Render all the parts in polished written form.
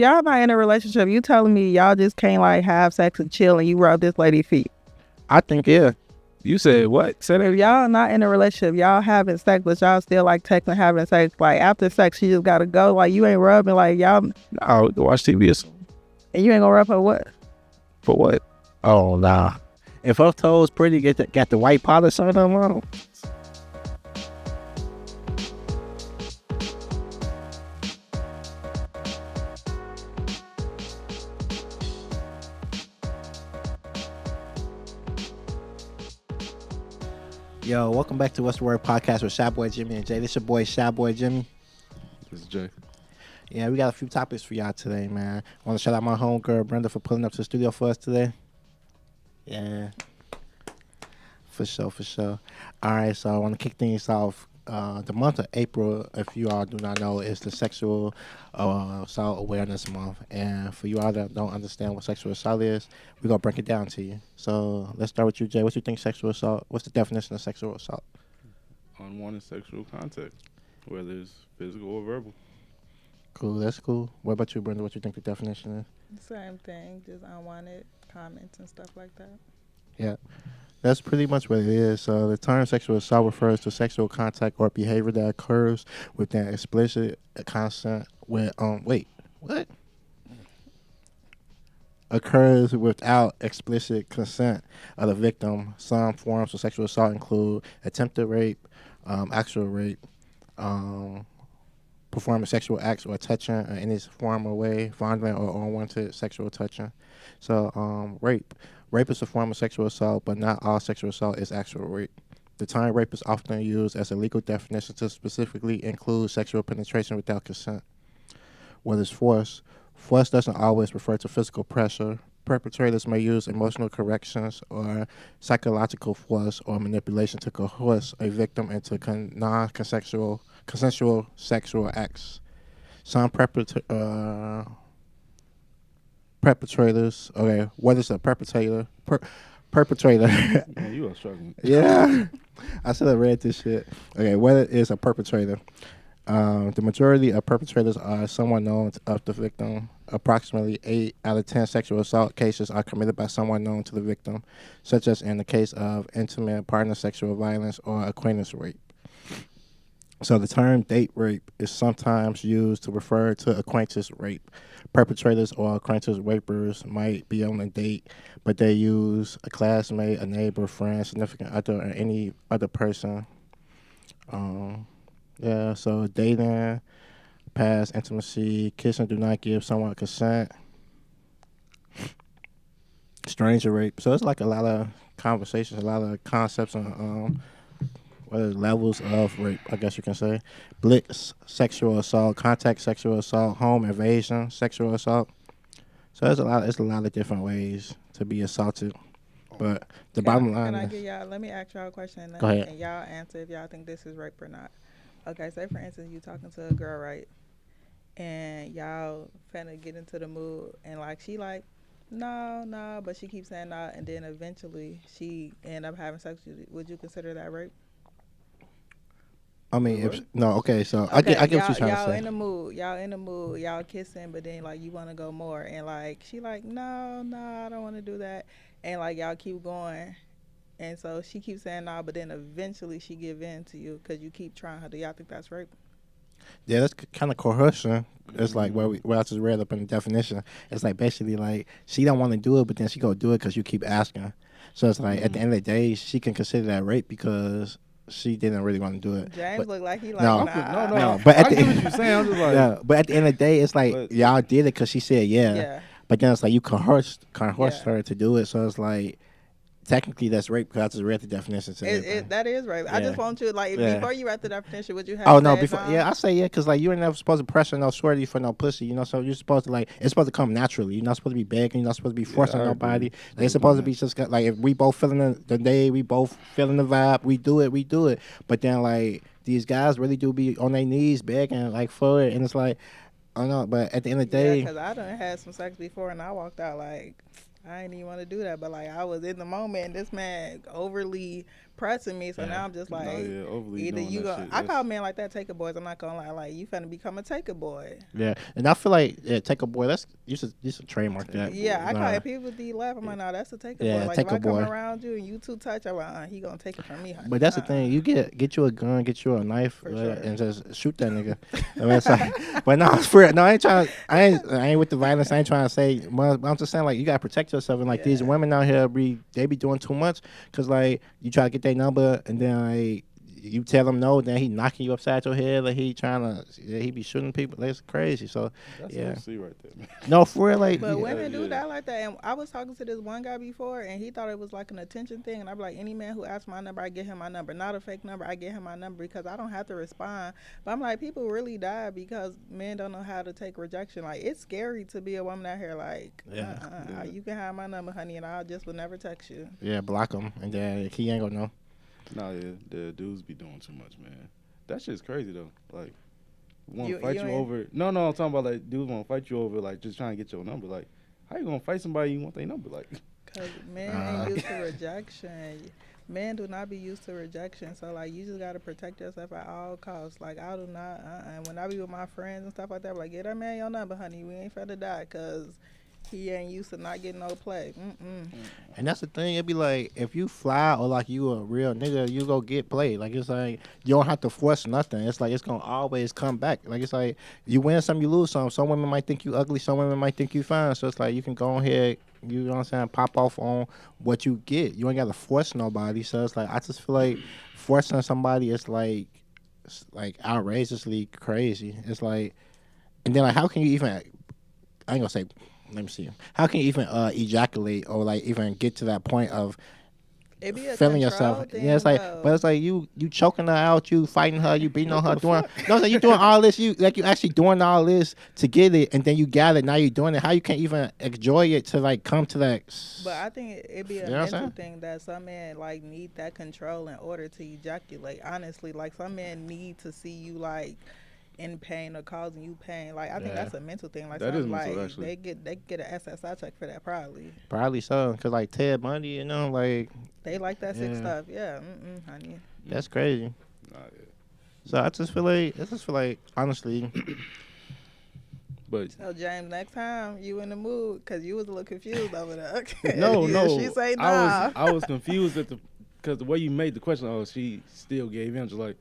Y'all not in a relationship. You telling me y'all just can't like have sex and chill and you rub this lady's feet? I think, yeah. You said what? Said If it. y'all not in a relationship, y'all having sex, but y'all still like texting, having sex. Like after sex, she just gotta go. Like you ain't rubbing. Like y'all, No, we can watch TV or something. and you ain't gonna rub her what? For what? Oh, nah. If her toes pretty, got the white polish on them on 'em. Yo, welcome back to What's the Word podcast with Shy Boy Jimmy and Jay. This your boy Shy Boy Jimmy. This is Jay. Yeah, we got a few topics for y'all today, man. I want to shout out my homegirl Brenda for pulling up to the studio for us today. Yeah, for sure. All right, so I want to kick things off. The month of April, if you all do not know, is the Sexual Assault Awareness Month. And for you all that don't understand what sexual assault is, we're going to break it down to you. So let's start with you, Jay. What do you think sexual assault? What's the definition of sexual assault? Unwanted sexual contact, whether it's physical or verbal. Cool, that's cool. What about you, Brenda? What you think the definition is? Same thing, just unwanted comments and stuff like that. Yeah, that's pretty much what it is. So the term sexual assault refers to sexual contact or behavior that occurs without explicit consent with what? Occurs without explicit consent of the victim. Some forms of sexual assault include attempted rape, actual rape, performing sexual acts or touching in any form or way, fondling or unwanted sexual touching. So rape. Rape is a form of sexual assault, but not all sexual assault is actual rape. The term rape is often used as a legal definition to specifically include sexual penetration without consent. What is force? Force doesn't always refer to physical pressure. Perpetrators may use emotional corrections or psychological force or manipulation to coerce a victim into non-consensual sexual acts. Some perpetrators. Okay, what is a perpetrator? Perpetrator. Man, you are struggling. Yeah, I should have read this shit. Okay, what is a perpetrator? The majority of perpetrators are someone known of the victim. Approximately 8 out of 10 sexual assault cases are committed by someone known to the victim, such as in the case of intimate partner sexual violence or acquaintance rape. So the term date rape is sometimes used to refer to acquaintance rape. Perpetrators or acquaintance rapers might be on a date, but they use a classmate, a neighbor, friend, significant other, or any other person. Yeah, so dating, past intimacy, kissing do not give someone consent. Stranger rape. So it's like a lot of conversations, a lot of concepts on what are levels of rape, I guess you can say. Blitz, sexual assault, contact sexual assault, home invasion, sexual assault. So it's a lot of different ways to be assaulted. But the bottom line is, Let me ask y'all a question Go ahead. and y'all answer if y'all think this is rape or not. Okay, say for instance you talking to a girl, right? And y'all finna get into the mood and like she like, no, but she keeps saying no, and then eventually she end up having sex with you. Would you consider that rape? I mean, so Okay, I get what you're trying to y'all say. in the mood, y'all kissing, but then like you want to go more, and like she like, no, I don't want to do that, and like y'all keep going, and so she keeps saying no, but then eventually she give in to you because you keep trying her. Do y'all think that's rape? Yeah, that's kind of coercion. It's like where I just read up in the definition. It's like basically like she don't want to do it, but then she go do it because you keep asking. So it's like at the end of the day, she can consider that rape because she didn't really want to do it. James look like he like, No. nah. No, but at I get what you're saying. I'm just like, yeah, but at the end of the day, it's like But- y'all did it because she said yeah. Yeah. But then it's like you coerced Yeah. her to do it. So it's like technically that's rape because I just read the definition. That is rape. I Yeah. just want you like Yeah. before you write the definition, would you have? Oh no! said Before, yeah, I say yeah, because like you ain't never supposed to pressure no shorty for no pussy, you know. So you're supposed to like it's supposed to come naturally. You're not supposed to be begging. You're not supposed to be forcing I nobody. agree. Like, it's supposed to be just like if we both feeling the day, we both feeling the vibe, we do it. But then like these guys really do be on their knees begging like for it, and it's like I don't know. But at the end of the day, because I done had some sex before and I walked out like I didn't even want to do that, but like I was in the moment and this man overly pressing me. So Yeah. now I'm just like, overly either doing you that go. shit. I call men like that taker boys. I'm not gonna lie. Like you finna become a taker boy. Yeah, and I feel like take a boy. That's you should trademark that. Yeah, I Nah. call it people D laugh. I'm like, no, that's a taker Yeah, boy. Like take if a I come boy. around you and you too touch, I'm like, he gonna take it from me, honey. But that's the thing. You get you a gun, get you a knife, For sure. and just shoot that nigga. I mean, it's like, but no, it's for real. No, I ain't trying. I ain't with the violence. I ain't trying to say. But I'm just saying, like, you gotta protect yourself. And like these Yeah. women out here, they be doing too much. Cause like you try to get their number, and then like you tell him no, then he knocking you upside your head. Like he he be shooting people. That's crazy. So That's yeah. OC right there, man. No, for real, like. But Yeah. women do Yeah. that like that. And I was talking to this one guy before, and he thought it was like an attention thing. And I'm like, any man who asks my number, I get him my number. Not a fake number, I get him my number because I don't have to respond. But I'm like, people really die because men don't know how to take rejection. Like, it's scary to be a woman out here like, Yeah. you can have my number, honey, and I just would never text you. Yeah, block him, and then he ain't gonna know. Nah, yeah, the dudes be doing too much, man. That shit's crazy though. Like, want You- to fight you you ain't- over? No, I'm talking about like dudes want to fight you over like just trying to get your number. Like, how you gonna fight somebody you want their number? Like, Because men ain't used to rejection. Men do not be used to rejection. So, like, you just got to protect yourself at all costs. Like, I do not. When I be with my friends and stuff like that, I'm like, get that man your number, honey. We ain't finna die because he ain't used to not getting no play. And that's the thing. It'd be like if you fly or like you a real nigga, you go get played. Like it's like you don't have to force nothing. It's like it's gonna always come back. Like it's like you win some, you lose some. Some women might think you ugly. Some women might think you fine. So it's like you can go ahead. You know what I'm saying? Pop off on what you get. You ain't gotta force nobody. So it's like I just feel like forcing somebody is like outrageously crazy. It's like, and then like how can you even? I ain't gonna say. Let me see. How can you even ejaculate or like even get to that point of It be a feeling control yourself? thing, Yeah, it's like, though. but it's like you choking her out, you fighting her, you beating on her, doing. No, it's like you doing all this. You actually doing all this to get it, and then you got it. Now you're doing it. How you can't even enjoy it to like come to that? But I think it be a You know what I'm mental saying? thing that some men like need that control in order to ejaculate. Honestly, like some men need to see you like in pain or causing you pain. Like I think Yeah. that's a mental thing. Like That some is mental, like actually. they get an SSI check for that probably. Probably so, cause like Ted Bundy, you know, like They like that sick Yeah. stuff. Yeah, honey. that's crazy. nah, yeah. So I just feel like honestly, But So James, next time you in the mood, cause you was a little confused over there. no, She say nah. I was confused at because the way you made the question. Oh, she still gave in. Just like,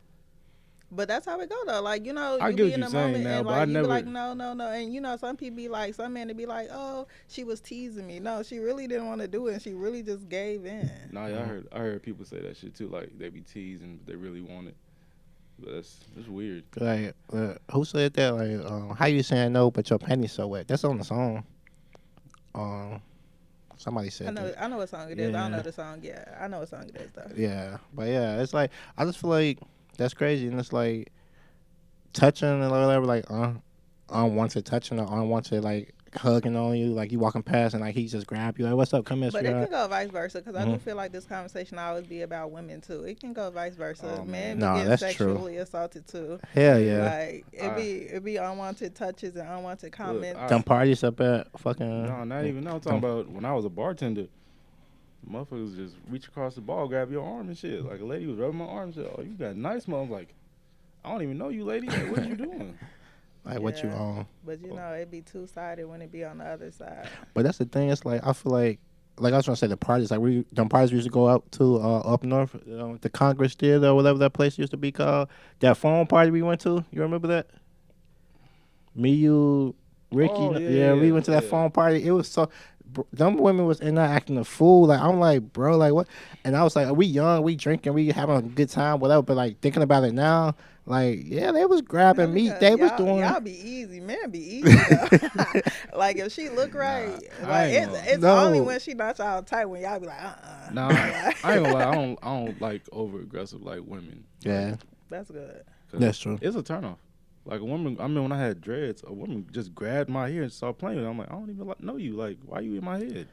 But that's how it go though. Like, you know, I you get be what in you're the saying moment now, and but I like you never- be like, no. And you know, some people be like, some men to be like, oh, she was teasing me. No, she really didn't want to do it and she really just gave in. nah, yeah, I heard people say that shit too. Like they be teasing, but they really want it. But that's weird. like who said that? Like how you saying no, but your panties so wet? That's on the song. Somebody said that. I know what song it is. I don't Yeah. know the song yet. I know what song it is though. Yeah, but yeah, it's like I just feel like that's crazy, and it's like touching and whatever, like unwanted touching or unwanted like hugging on you, like you walking past and like he just grab you, like what's up, come here, But it sweetheart. can go vice versa because I Mm-hmm. do feel like this conversation always be about women too. It can go vice versa. Oh, Men man. be Nah, getting that's true. sexually assaulted too. Hell yeah, Like it be unwanted touches and unwanted comments. I- them parties up at fucking. No, not even. No, I'm talking about when I was a bartender. Motherfuckers just reach across the bar, grab your arm and shit. Like a lady was rubbing my arm and said, "Oh, you got nice mom." I'm like, I don't even know you, lady. Like, what you doing? Like what you Yeah. on. But you know, it be two sided when it be on the other side. But that's the thing. It's like I feel like I was trying to say, the parties like them parties we used to go out to up north, the Congress Theater or whatever that place used to be called. That phone party we went to. You remember that? Me, you, Ricky. Oh, yeah, we went to that yeah. phone party. It was so. Them women was in there acting a fool. Like I'm like, bro, like what? And I was like, we young, we drinking, we having a good time, whatever. But like thinking about it now, like yeah, they was grabbing me. Because They was y'all- doing. Y'all be easy, man. Be easy. Though. Like if she look right, I like ain't it's gonna- only No. when she knocks y'all tight when y'all be like, Nah, I ain't gonna lie. I don't like over aggressive like women. Yeah, That's good. 'Cause that's true. It's a turnoff. Like a woman, I mean, when I had dreads, a woman just grabbed my hair and started playing with it. I'm like, I don't even know you. Like, why you in my head?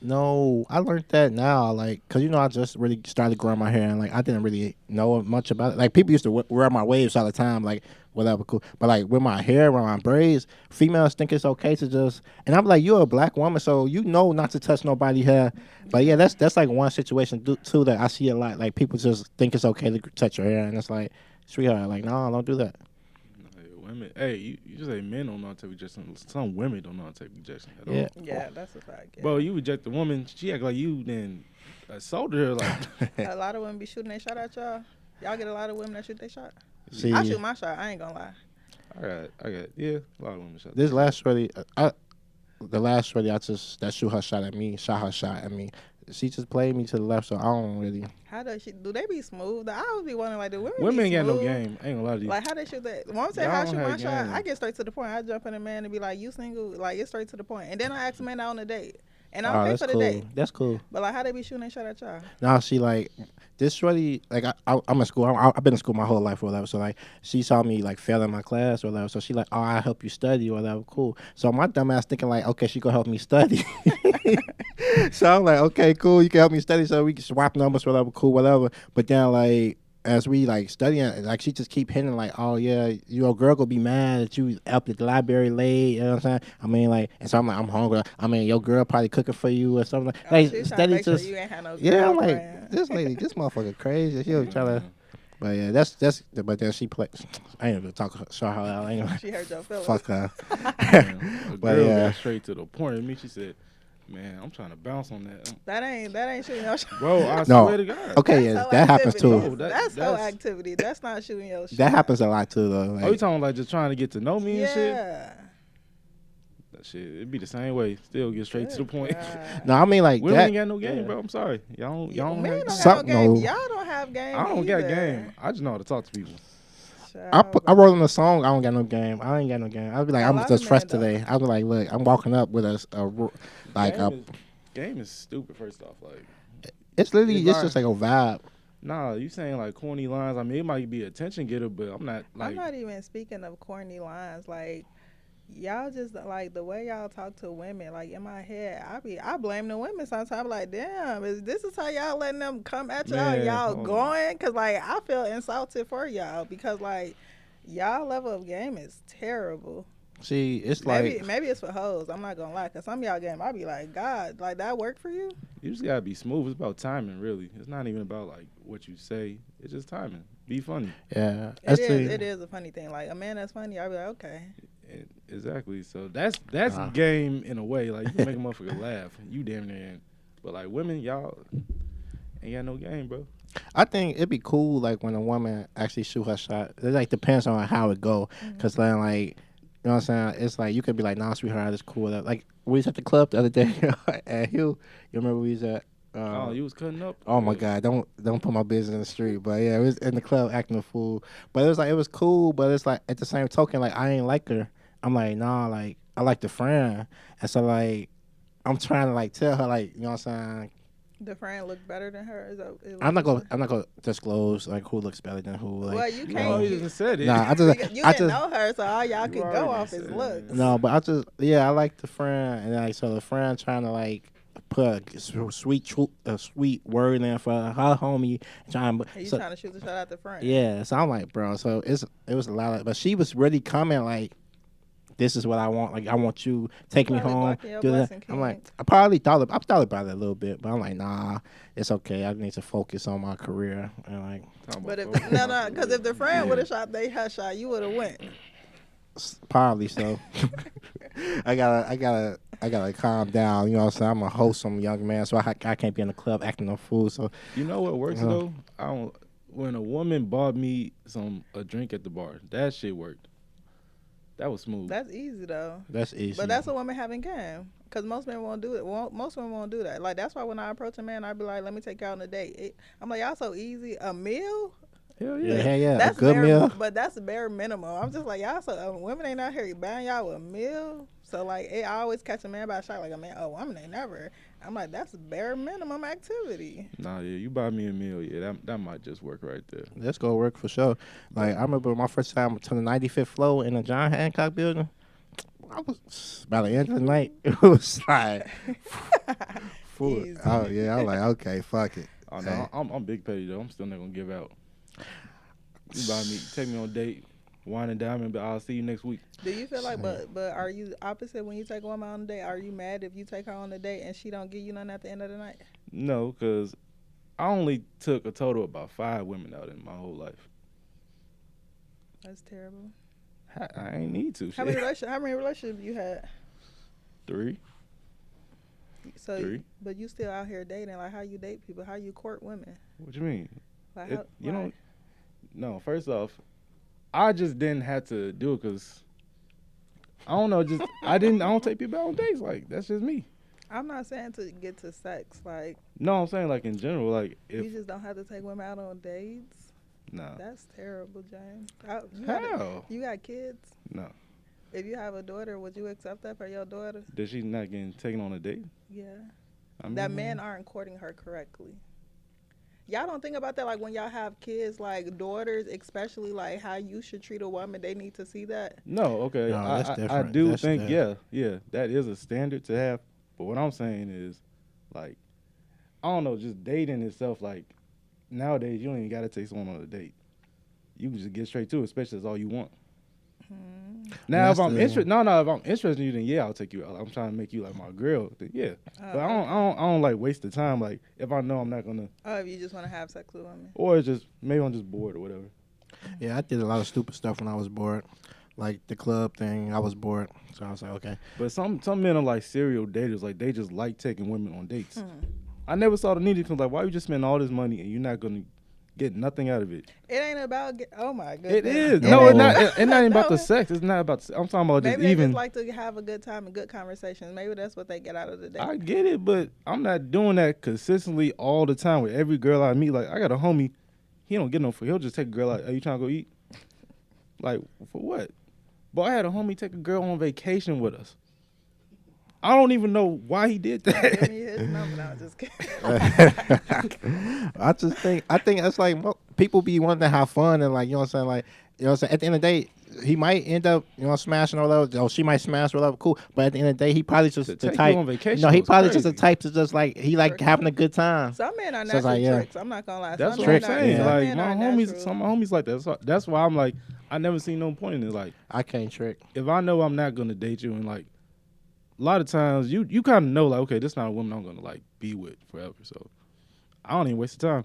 No, I learned that now, like, cause I just really started growing my hair, and like I didn't really know much about it. Like people used to wear my waves all the time, like whatever, cool. But like with my hair, with my braids, females think it's okay to just, and I'm like, you're a black woman, so not to touch nobody's hair. But yeah, that's like one situation too that I see a lot. Like people just think it's okay to touch your hair, and it's like, sweetheart, like no, don't do that. Women, hey, you just say men don't know how to take rejection. Some women don't know how to take rejection at all. Yeah, that's a fact. Yeah. Bro, you reject a woman, she act like you then assaulted her. Like a lot of women be shooting their shot at y'all. Y'all get a lot of women that shoot their shot. See, I shoot my shot. I ain't gonna lie. I got, yeah, a lot of women shot. This last shorty, the last shorty, that shoot her shot at me, shot her shot at me. She just played me to the left, so I don't really. How does do they be smooth? I always be wondering, like, do women be ain't got no smooth? game. I ain't gonna lie to you. Like, how they shoot that? When I'm saying how I shoot my shot, I get straight to the point. I jump in a man and be like, you single? Like, it's straight to the point. And then I ask a man out on a date. And I'm paying for the date. That's cool. But, like, how they be shooting their shot at y'all? Now, she, like, this shorty, like, I'm in school. I've been in school my whole life or whatever. So, like, she saw me, like, fail in my class or whatever. So, she like, oh, I help you study or whatever. Cool. So, my dumb ass thinking, like, okay, she gonna help me study. So, I'm like, okay, cool. You can help me study so we can swap numbers, whatever, cool, whatever. But then, like, as we like studying, like she just keep hitting like, oh yeah, your girl gonna be mad that you up at the library late. You know what I'm saying? I mean, like, and so I'm like, I'm hungry. I mean, your girl probably cooking for you or something. Like study just, sure you ain't had no yeah. I'm like, this lady, this motherfucker crazy. She was trying to, but yeah, that's. But then she play. I ain't gonna show her out anyway. She heard your feelings. Fuck her. A But girl yeah, got straight to the point. And me, she said, "Man, I'm trying to bounce on that." That ain't shooting your shot. Bro, I No. swear to God. Okay, yeah, that happens too. No, that's whole activity. That's not shooting your shot. That happens a lot too, though. Like, Oh, you talking like just trying to get to know me and shit? Yeah. That shit, it'd be the same way. Still get straight to the point. no, I mean like Women that. ain't got no game, bro. I'm sorry. Y'all don't Men have don't Some- have no game. no. Y'all don't have game. I don't either. got game. I just know how to talk to people. I wrote on the song. I don't got no game. I ain't got no game. I'll be like, A I'm lot just of fresh men don't. today. I'll be like, look, I'm walking up with Game is stupid. First off, like it's literally It's just like a vibe. nah, you saying like corny lines. I mean, it might be attention getter, but I'm not like. I'm not even speaking of corny lines. Like, y'all just, like, the way y'all talk to women, like, in my head, I blame the women sometimes. Like, damn, this is how y'all letting them come at y'all and Man, y'all hold going? Because, like, I feel insulted for y'all because, like, y'all level of game is terrible. See, it's like Maybe it's for hoes. I'm not gonna lie, cause some of y'all game, I be like, God, like that work for you? You just gotta be smooth. It's about timing, really. It's not even about like what you say. It's just timing. Be funny. yeah. It is a funny thing. Like a man that's funny, I be like, okay. Exactly. So that's game in a way. Like you can make a motherfucker laugh. You damn near in. But like women, y'all ain't got no game, bro. I think it'd be cool like when a woman actually shoot her shot. It like depends on how it go, cause then like. You know what I'm saying? It's like you could be like, nah, sweetheart, it's cool. Like we was at the club the other day at Hill. You remember we was at? Oh, you was cutting up. Oh my God! Don't put my business in the street. But yeah, it was in the club acting a fool. But it was cool. But it's like at the same token, like I ain't like her. I'm like nah, like I like the friend, and so like I'm trying to like tell her like you know what I'm saying. The friend look better than her. I'm not gonna disclose like who looks better than who. Like, well, you can't. No, you just said it. Nah, you didn't know her, so all y'all could go off his looks. No, but I like the friend, and like so the friend trying to like put a sweet word in for her homie. Trying to shoot the shot at the friend. Yeah, so I'm like, bro. So it was a lot of, but she was really coming like. This is what I want. Like I want you take me home. Do that. I'm like, I thought about it a little bit, but I'm like, nah, it's okay. I need to focus on my career and like. But because if the friend would have shot her shot, you would have went. Probably so. I gotta calm down. You know what I'm saying? I'm a wholesome young man, so I can't be in the club acting a fool. So you know what works though? When a woman bought me a drink at the bar, that shit worked. That was smooth. That's easy though. That's easy. But that's a woman having game. Because most men won't do it. Most women won't do that. Like that's why when I approach a man, I be like, "Let me take you out on a date." I'm like, "Y'all so easy. A meal? Hell yeah. Yeah. That's a good meal. But that's the bare minimum. I'm just like, y'all so women ain't out here buying y'all a meal. So like, I always catch a man by a shock. Like a man, woman ain't never. I'm like, that's bare minimum activity. Nah, yeah, you buy me a meal, yeah, that might just work right there. That's gonna work for sure. Like I remember my first time to the 95th floor in the John Hancock building. I was about the end of the night. It was like, Easy. oh yeah, I was like, okay, fuck it. Oh no, I'm big petty though. I'm still not gonna give out. You buy me, take me on a date, wine and diamond, but I'll see you next week. Do you feel like, but are you opposite when you take a woman on a date? Are you mad if you take her on a date and she don't give you nothing at the end of the night? No, because I only took a total of about 5 women out in my whole life. That's terrible. I ain't need to. How many relationships you had? 3. So, 3. But you still out here dating? Like, how you date people? How you court women? What you mean? Like, You don't. No, first off, I just didn't have to do it because I don't know. Just I don't take people out on dates. Like that's just me. I'm not saying to get to sex. Like, no, I'm saying like in general. Like if you just don't have to take women out on dates. no, That's terrible, James. how? You got kids? No. If you have a daughter, would you accept that for your daughter? That she's not getting taken on a date? Yeah. I mean, That men aren't courting her correctly. Y'all don't think about that, like when y'all have kids, like daughters, especially, like how you should treat a woman. They need to see that. No, okay. No, that's I different. do That's think, different. yeah, that is a standard to have. But what I'm saying is, like, I don't know, just dating itself, like, nowadays you don't even got to take someone on a date. You can just get straight to it, especially if that's all you want. Now, if I'm interested, if I'm interested in you, then yeah, I'll take you out. I'm trying to make you like my girl. Then yeah, but I don't like waste the time. Like if I know I'm not gonna. Oh, if you just want to have sex with women. Or it's just maybe I'm just bored or whatever. Yeah, I did a lot of stupid stuff when I was bored, like the club thing. I was bored, so I was like, okay. But some men are like serial daters. Like they just like taking women on dates. I never saw the need to like, why you just spend all this money and you're not gonna get nothing out of it? It ain't about. Oh my goodness. It is. No. It's not. It's not even about the sex. It's not about. I'm talking about Maybe just they even. just like to have a good time and good conversations. Maybe that's what they get out of the day. I get it, but I'm not doing that consistently all the time with every girl I meet. Like I got a homie, he don't get no food. He'll just take a girl out. Are you trying to go eat? Like for what? But I had a homie take a girl on vacation with us. I don't even know why he did Give that. me his number. No, I'm just kidding. I think it's like people be wanting to have fun and like, you know what I'm saying? Like, you know what I'm saying? At the end of the day, he might end up, you know, smashing or whatever. Or she might smash or whatever. Cool. But at the end of the day, he probably just To the take type. you on vacation No, he was probably just the crazy. type to just like, he like having a good time. Some men are So it's natural like, yeah. tricks. I'm not gonna lie. That's Some what men I'm are- saying. some Like men my are homies, natural. some of my homies like that. That's why I'm like, I never seen no point in it. Like I can't trick. if I know I'm not gonna date you, and like a lot of times you kind of know like, okay, this not a woman I'm gonna like be with forever. So I don't even waste the time.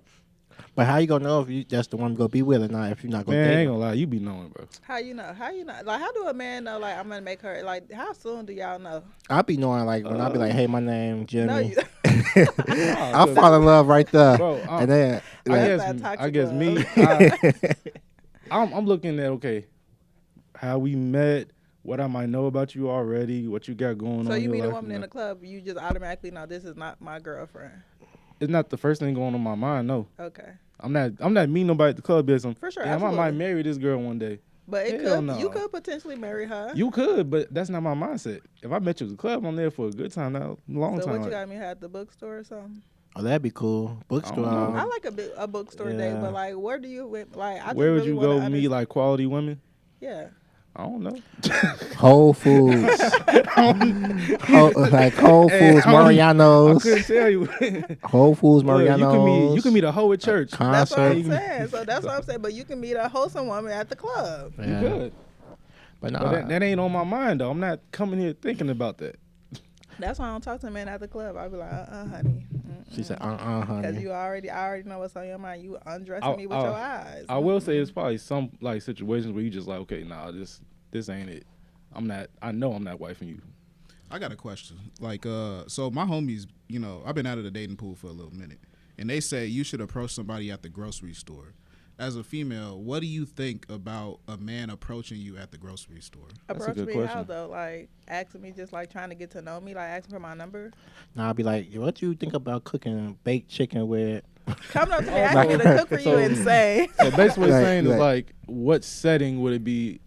But how you gonna know if that's the one you gonna be with or not if you're not gonna Man, I date ain't him? gonna lie, you be knowing, bro. How you know? Like, how do a man know? Like, I'm gonna make her. Like, how soon do y'all know? I be knowing like when I be like, hey, my name Jimmy. No, you. I fall in love right there. Bro, and then That's I that toxic guess me. I'm looking at okay, how we met, what I might know about you already, what you got going on. So you in meet your a life, woman you in know. the club, you just automatically know this is not my girlfriend. It's not the first thing going on my mind. No, Okay, I'm not meeting nobody at the club. Because for sure. damn, I absolutely. might marry this girl one day. But it Hell could. no. You could potentially marry her. You could, but that's not my mindset. If I met you at the club, I'm there for a good time, not a long So time. what you like- got me at the bookstore or something? oh, that'd be cool. Bookstore. I don't know. I like a bookstore date, yeah. but like, where do you like? I just Where would really you wanna go meet understand- like quality women? Yeah. I don't know. Whole Foods. Like Whole Hey, Foods, I Mariano's. couldn't tell you. Whole Foods, Look, Mariano's. you can meet a hoe at church. That's what I'm concert. saying. So that's what I'm saying. But you can meet a wholesome woman at the club. You Yeah. could. But But nah, that ain't on my mind though. I'm not coming here thinking about that. That's why I don't talk to men at the club. I be like, honey. she said, Because honey. I already know what's on your mind. You undressing I'll- me with your eyes. I will say it's probably some like situations where you just like, okay, nah, this ain't it. I know I'm not wifing you. I got a question. Like, so my homies, you know, I've been out of the dating pool for a little minute, and they say you should approach somebody at the grocery store. As a female, what do you think about a man approaching you at the grocery store? That's a Approach good me question. how though? Like asking me, just like trying to get to know me, like asking for my number. Nah, I'll be like, what do you think about cooking baked chicken with? Coming up to me asking me to cook for you So- and say, So basically what it's Right, saying is right. like, what setting would it be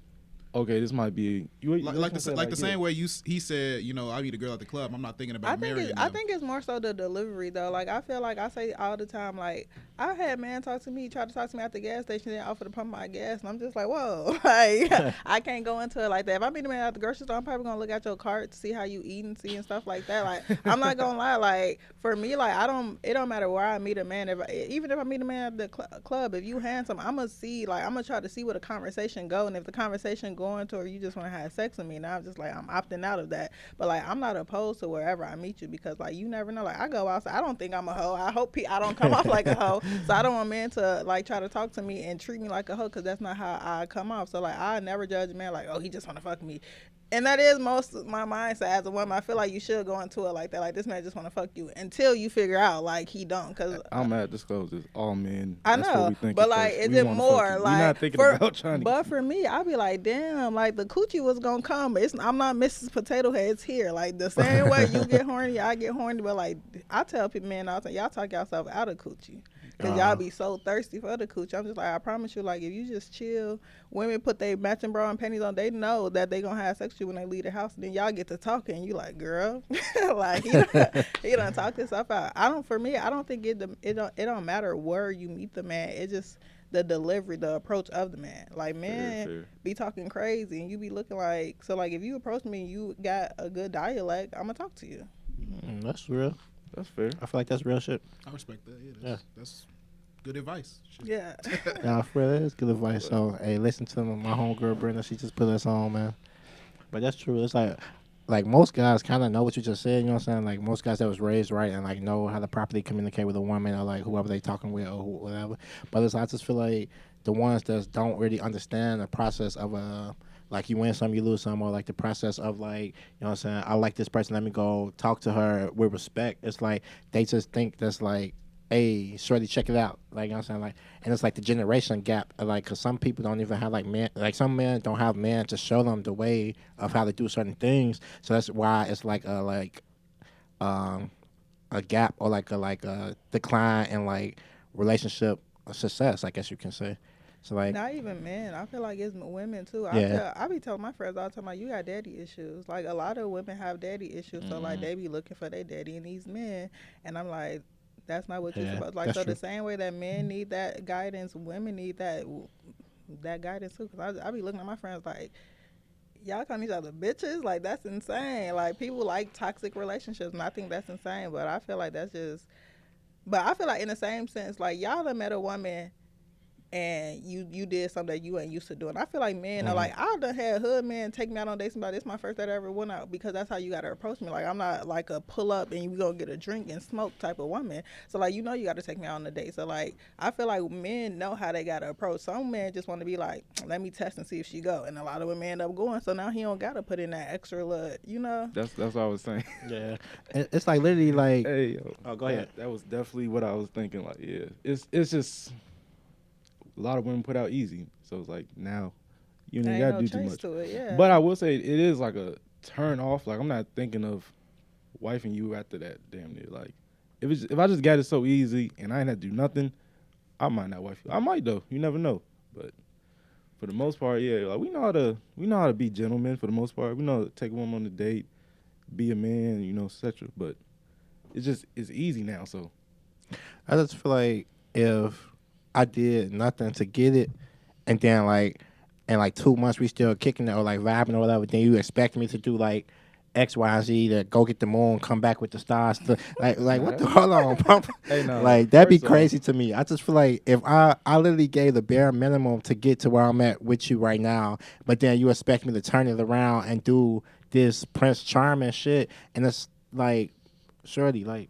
okay, this might be Like the same way he said, you know, I meet a girl at the club. I'm not thinking about marrying them. I think it's more so the delivery though. Like I feel like I say all the time, like I had man try to talk to me at the gas station, then offer to pump my gas, and I'm just like, whoa, like I can't go into it like that. If I meet a man at the grocery store, I'm probably gonna look at your cart to see how you eat and see and stuff like that. Like I'm not gonna lie, like for me, like it don't matter where I meet a man. Even if I meet a man at the club, if you handsome, I'm gonna try to see where the conversation go, and if the conversation going to, or you just want to have sex with me, now I'm just like I'm opting out of that. But like I'm not opposed to wherever I meet you, because like you never know. Like I go outside, I don't think I'm a hoe. I hope I don't come off like a hoe. So I don't want men to like try to talk to me and treat me like a hoe, because that's not how I come off. So like I never judge a man like, oh, he just want to fuck me. And that is most of my mindset as a woman. I feel like you should go into it like that. Like, this man just want to fuck you until you figure out, like, he don't. Cause I'm at disclose this. All men. I know. But, like, is it more? Like, not thinking about trying to. But for me, I be like, damn, like, the coochie was going to come. I'm not Mrs. Potato Head. It's here. Like, the same way you get horny, I get horny. But, like, I tell people, man, all the time, y'all talk yourself out of coochie. Because y'all be so thirsty for the coochie. I'm just like, I promise you, like, if you just chill, women put their matching bra and panties on, they know that they going to have sex with you when they leave the house. And then y'all get to talking, and you like, girl, like, he done talk this stuff out. I don't think it don't matter where you meet the man. It's just the delivery, the approach of the man. Like, men be talking crazy, and you be looking like, so, like, if you approach me and you got a good dialect, I'm going to talk to you. That's real. That's fair. I feel like that's real shit. I respect that. Yeah, that's good advice. Shit. Yeah. Nah, for real, that is good advice. So, hey, listen to my homegirl Brenda. She just put us on, man. But that's true. It's like most guys kind of know what you just said. You know what I'm saying? Like most guys that was raised right and like know how to properly communicate with a woman or like whoever they talking with or whatever. But I just feel like the ones that don't really understand the process of like you win some, you lose some, or like the process of like, you know what I'm saying, I like this person, let me go talk to her with respect. It's like they just think that's like, hey, shorty, check it out. Like, you know what I'm saying? Like, and it's like the generation gap. Like, because some people don't even have like men, like some men don't have men to show them the way of how to do certain things. So that's why it's like a gap or like a decline in like relationship success, I guess you can say. So like, not even men. I feel like it's women too. I be telling my friends all the time, like, you got daddy issues. Like a lot of women have daddy issues, so like they be looking for their daddy in these men, and I'm like, that's not what you're supposed. Like, so true. The same way that men need that guidance, women need that guidance too. Cause I be looking at my friends like, y'all calling each other bitches. Like that's insane. Like people like toxic relationships, and I think that's insane. But I feel like that's just. But I feel like in the same sense, like y'all done met a woman and you did something that you ain't used to doing. I feel like men are like, I done had hood men take me out on dates and be like, this is my first date I ever went out, because that's how you got to approach me. Like, I'm not like a pull up and we go get a drink and smoke type of woman. So, like, you got to take me out on a date. So, like, I feel like men know how they got to approach. Some men just want to be like, let me test and see if she go. And a lot of women end up going. So now he don't got to put in that extra look, you know? That's what I was saying. Yeah. It's like literally like. Hey, yo. Oh, go ahead. That was definitely what I was thinking. Like, yeah. It's just. A lot of women put out easy, so it's like now you ain't gotta do too much. To it, yeah. But I will say it is like a turn off. Like I'm not thinking of wifing you after that. Damn near. Like if I just got it so easy and I ain't had to do nothing, I might not wife you. I might though. You never know. But for the most part, yeah. Like we know how to be gentlemen. For the most part, we know how to take a woman on a date, be a man, etc. But it's easy now. So I just feel like if I did nothing to get it, and then like in like 2 months we still kicking it or like vibing or whatever, then you expect me to do like X, Y, Z, to go get the moon, come back with the stars, like what the hold on, pump. Hey, no, like that'd be crazy to me. I just feel like if I literally gave the bare minimum to get to where I'm at with you right now, but then you expect me to turn it around and do this Prince Charming shit, and it's like, surely like.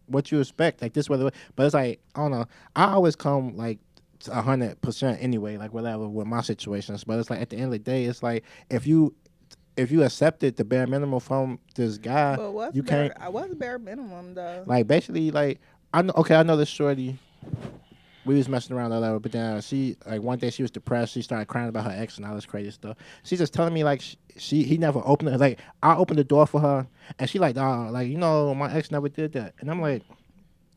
What you expect, like this, whether, but it's like I don't know. I always come like 100% anyway, like whatever with my situations. But it's like at the end of the day, it's like if you accepted the bare minimum from this guy, you can't. What's bare minimum though? Like basically, like I know this shorty. We was messing around or whatever, but then she like one day she was depressed. She started crying about her ex and all this crazy stuff. She's just telling me like he never opened it. Like I opened the door for her, and she like, like my ex never did that. And I'm like,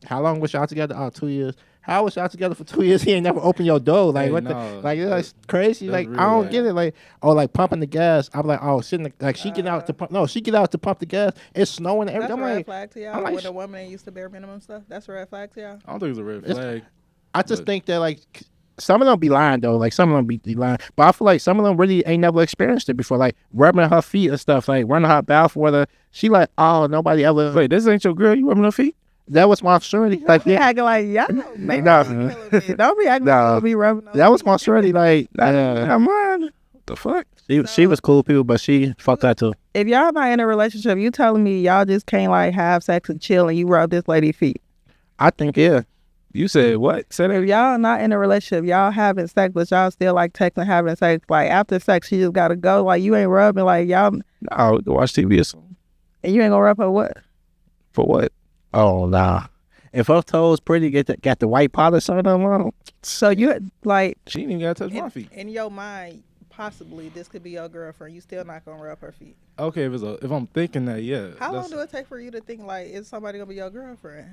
How long was y'all together? Oh, 2 years. How was y'all together for 2 years? He ain't never opened your door. Like Hey, what no, the? Like it's crazy. that's Like real, I don't like- get it. Like like pumping the gas. I'm like she get out to pump. No, she get out to pump the gas. It's snowing and That's everything. a I'm red like, flag to y'all. I'm like, When a woman ain't used to bare minimum stuff, that's a red flag to y'all. I don't think it's a red It's- flag. I just But- think that like some of them be lying though. Like some of them be lying, but I feel like some of them really ain't never experienced it before. Like rubbing her feet and stuff. Like running her bath water. She like, oh, nobody ever. Wait, this ain't your girl? You rubbing her feet? That was my surety. Like Be yeah, acting like y'all. Like, Nah, nah. don't be acting Nah. like be rubbing. No that was feet. my surety. Like Come on. What the fuck? she was cool people, but she fucked that too. If y'all not in a relationship, you telling me y'all just can't like have sex and chill and you rub this lady's feet. I think yeah. You said what? Say If that. y'all not in a relationship, y'all having sex, but y'all still like texting, having sex. Like after sex, she just gotta go. Like you ain't rubbing. Like y'all, No, we can watch TV or something. and you ain't gonna rub her what? For what? Oh nah. If her toes pretty, got the white polish on them on. So you like She ain't even gotta touch my feet. in your mind, possibly this could be your girlfriend. You still not gonna rub her feet. Okay, if I'm thinking that, yeah. How long that's- do it take for you to think like is somebody gonna be your girlfriend?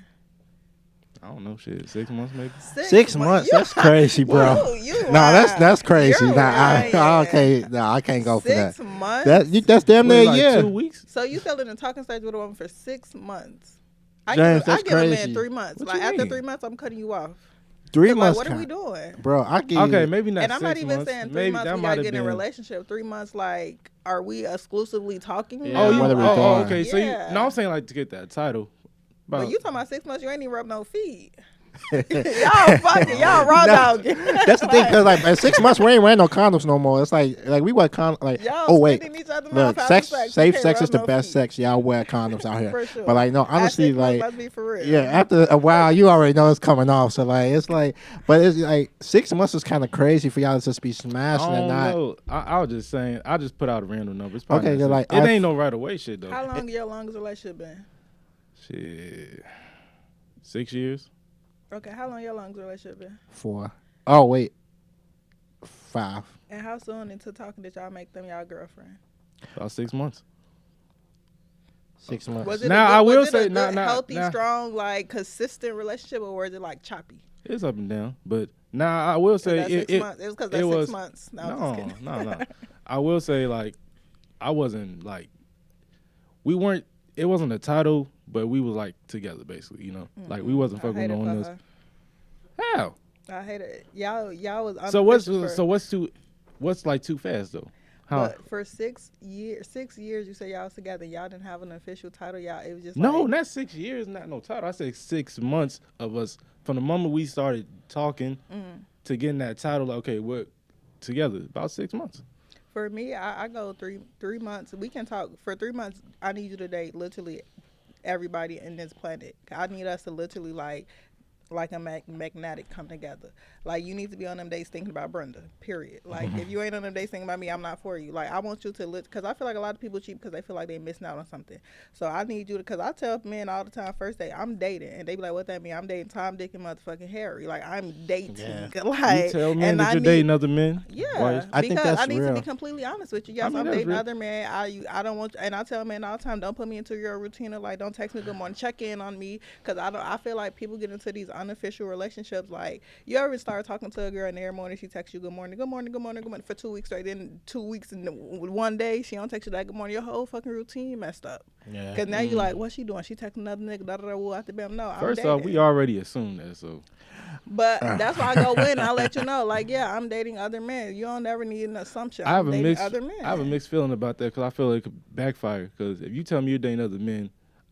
I don't know, shit. 6 months maybe. 6 months? That's crazy, bro. You Nah, that's lying. crazy. You're Nah, I lying. can't. Nah, I can't go for that. 6 months. That's damn near Wait, a like year. 2 weeks? So you still in the talking stage with a woman for 6 months? James, I that's give a crazy. man 3 months. What like you after mean? 3 months, I'm cutting you off. 3 Like, months. what are we count. doing? Bro, I give Okay, you. maybe not. And I'm not 6 even months. saying 3 Maybe months that we might gotta have get in a been. relationship. 3 months, like, are we exclusively talking? Yeah, Oh, now? you. what are we Oh, doing? okay. So Yeah. you. No, I'm saying like to get that title. But About- you talking about 6 months? You ain't even rub no feet. Y'all fucking, y'all raw Nah, dogging. That's the thing, cause like at 6 months we ain't wearing no condoms no more. It's like we wear condoms. Like Y'all oh wait, spitting each other look, mouth sex, after sex. safe You sex can't is the rub no best feet. sex. Y'all wear condoms out here. For sure. But like no, At honestly, 6 months, like let's be for real. yeah, after a while you already know it's coming off. So like it's like, but it's like 6 months is kind of crazy for y'all to just be I smashing and don't not. know. I was just saying. I just put out a random number. It's probably Okay, not like, six. It I- ain't no right away shit though. How long your longest relationship been? Shit. 6 years. Okay, how long your longest relationship been? 4. Oh wait, 5. And how soon into talking did y'all make them y'all girlfriend? About 6 months. 6 months. Was it Now, a good, I will was it say- a good, nah, healthy, nah. strong, like consistent relationship, or was it like choppy? It's up and down, but now I will say That it. 6 months. It was because that it 6 was- months. No, I'm just kidding. No. I will say like I wasn't like we weren't. It wasn't a title, but we was like together basically. You know, like we wasn't I fucking hate it on for this. her. How? I hate it. Y'all was So what's unofficial for- so what's too what's like too fast though? How? But for 6 years, you say y'all was together. Y'all didn't have an official title. Y'all, it was just No, like, not 6 years, not no title. I said 6 months of us from the moment we started talking to getting that title. Like, okay, we're together about 6 months. For me, I go three months. We can talk for 3 months. I need you to date literally everybody in this planet. I need us to literally like a magnetic come together. Like you need to be on them days thinking about Brenda. Period. Like if you ain't on them days thinking about me, I'm not for you. Like I want you to because I feel like a lot of people cheat because they feel like they're missing out on something. So I need you to, because I tell men all the time, first day I'm dating, and they be like, "What that mean?" I'm dating Tom, Dick, and motherfucking Harry. Like I'm dating. Yeah. Like You tell men and that I you're need- dating other men. Yeah, Why- I think because that's I need real. to be completely honest with you. Yes, I mean, I'm that's dating real. other men. I don't want, and I tell men all the time, don't put me into your routine of like, don't text me good morning, check in on me, because I feel like people get into these unofficial relationships. Like you ever start talking to a girl and every morning she texts you good morning, good morning, good morning, good morning for 2 weeks straight. Then 2 weeks and one day she don't text you that good morning. Your whole fucking routine messed up. Yeah. Because now you like, what's she doing? She texting another nigga. Da da da. Woo, after bam. No, I'm First dating. off, we already assumed that, so But that's why I go in and I let you know, like, yeah, I'm dating other men. You don't ever need an assumption. I have I'm a dating mixed. other men. I have a mixed feeling about that because I feel like it could backfire. Because if you tell me you're dating other men,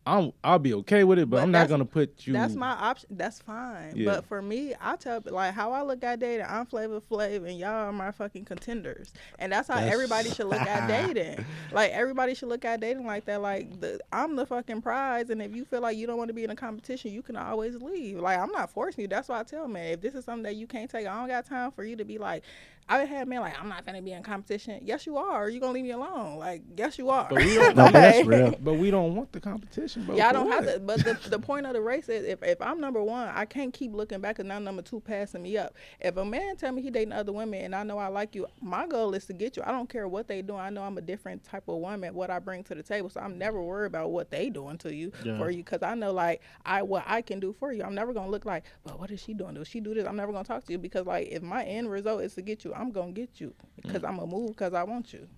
I'll be okay with it, but I'm not that's- gonna put you. That's my option. That's fine. Yeah. But for me, I tell like how I look at dating. I'm Flavor Flav, and y'all are my fucking contenders. And that's how everybody should look at dating. Like everybody should look at dating like that. Like I'm the fucking prize, and if you feel like you don't want to be in a competition, you can always leave. Like I'm not forcing you. That's why I tell man, if this is something that you can't take, I don't got time for you to be like, I had men like, I'm not gonna be in competition. Yes, you are. You gonna leave me alone? Like, yes, you are. But we don't. No, but that's real. But we don't want the competition, bro. Yeah, I For don't have what? to. But the point of the race is, if I'm number one, I can't keep looking back and now number two passing me up. If a man tell me he dating other women and I know I like you, my goal is to get you. I don't care what they doing. I know I'm a different type of woman, what I bring to the table. So I'm never worried about what they doing to you for you, because I know like what I can do for you. I'm never gonna look like, well, what is she doing? Does she do this? I'm never gonna talk to you, because like if my end result is to get you, I'm gonna get you because I'm gonna move because I want you.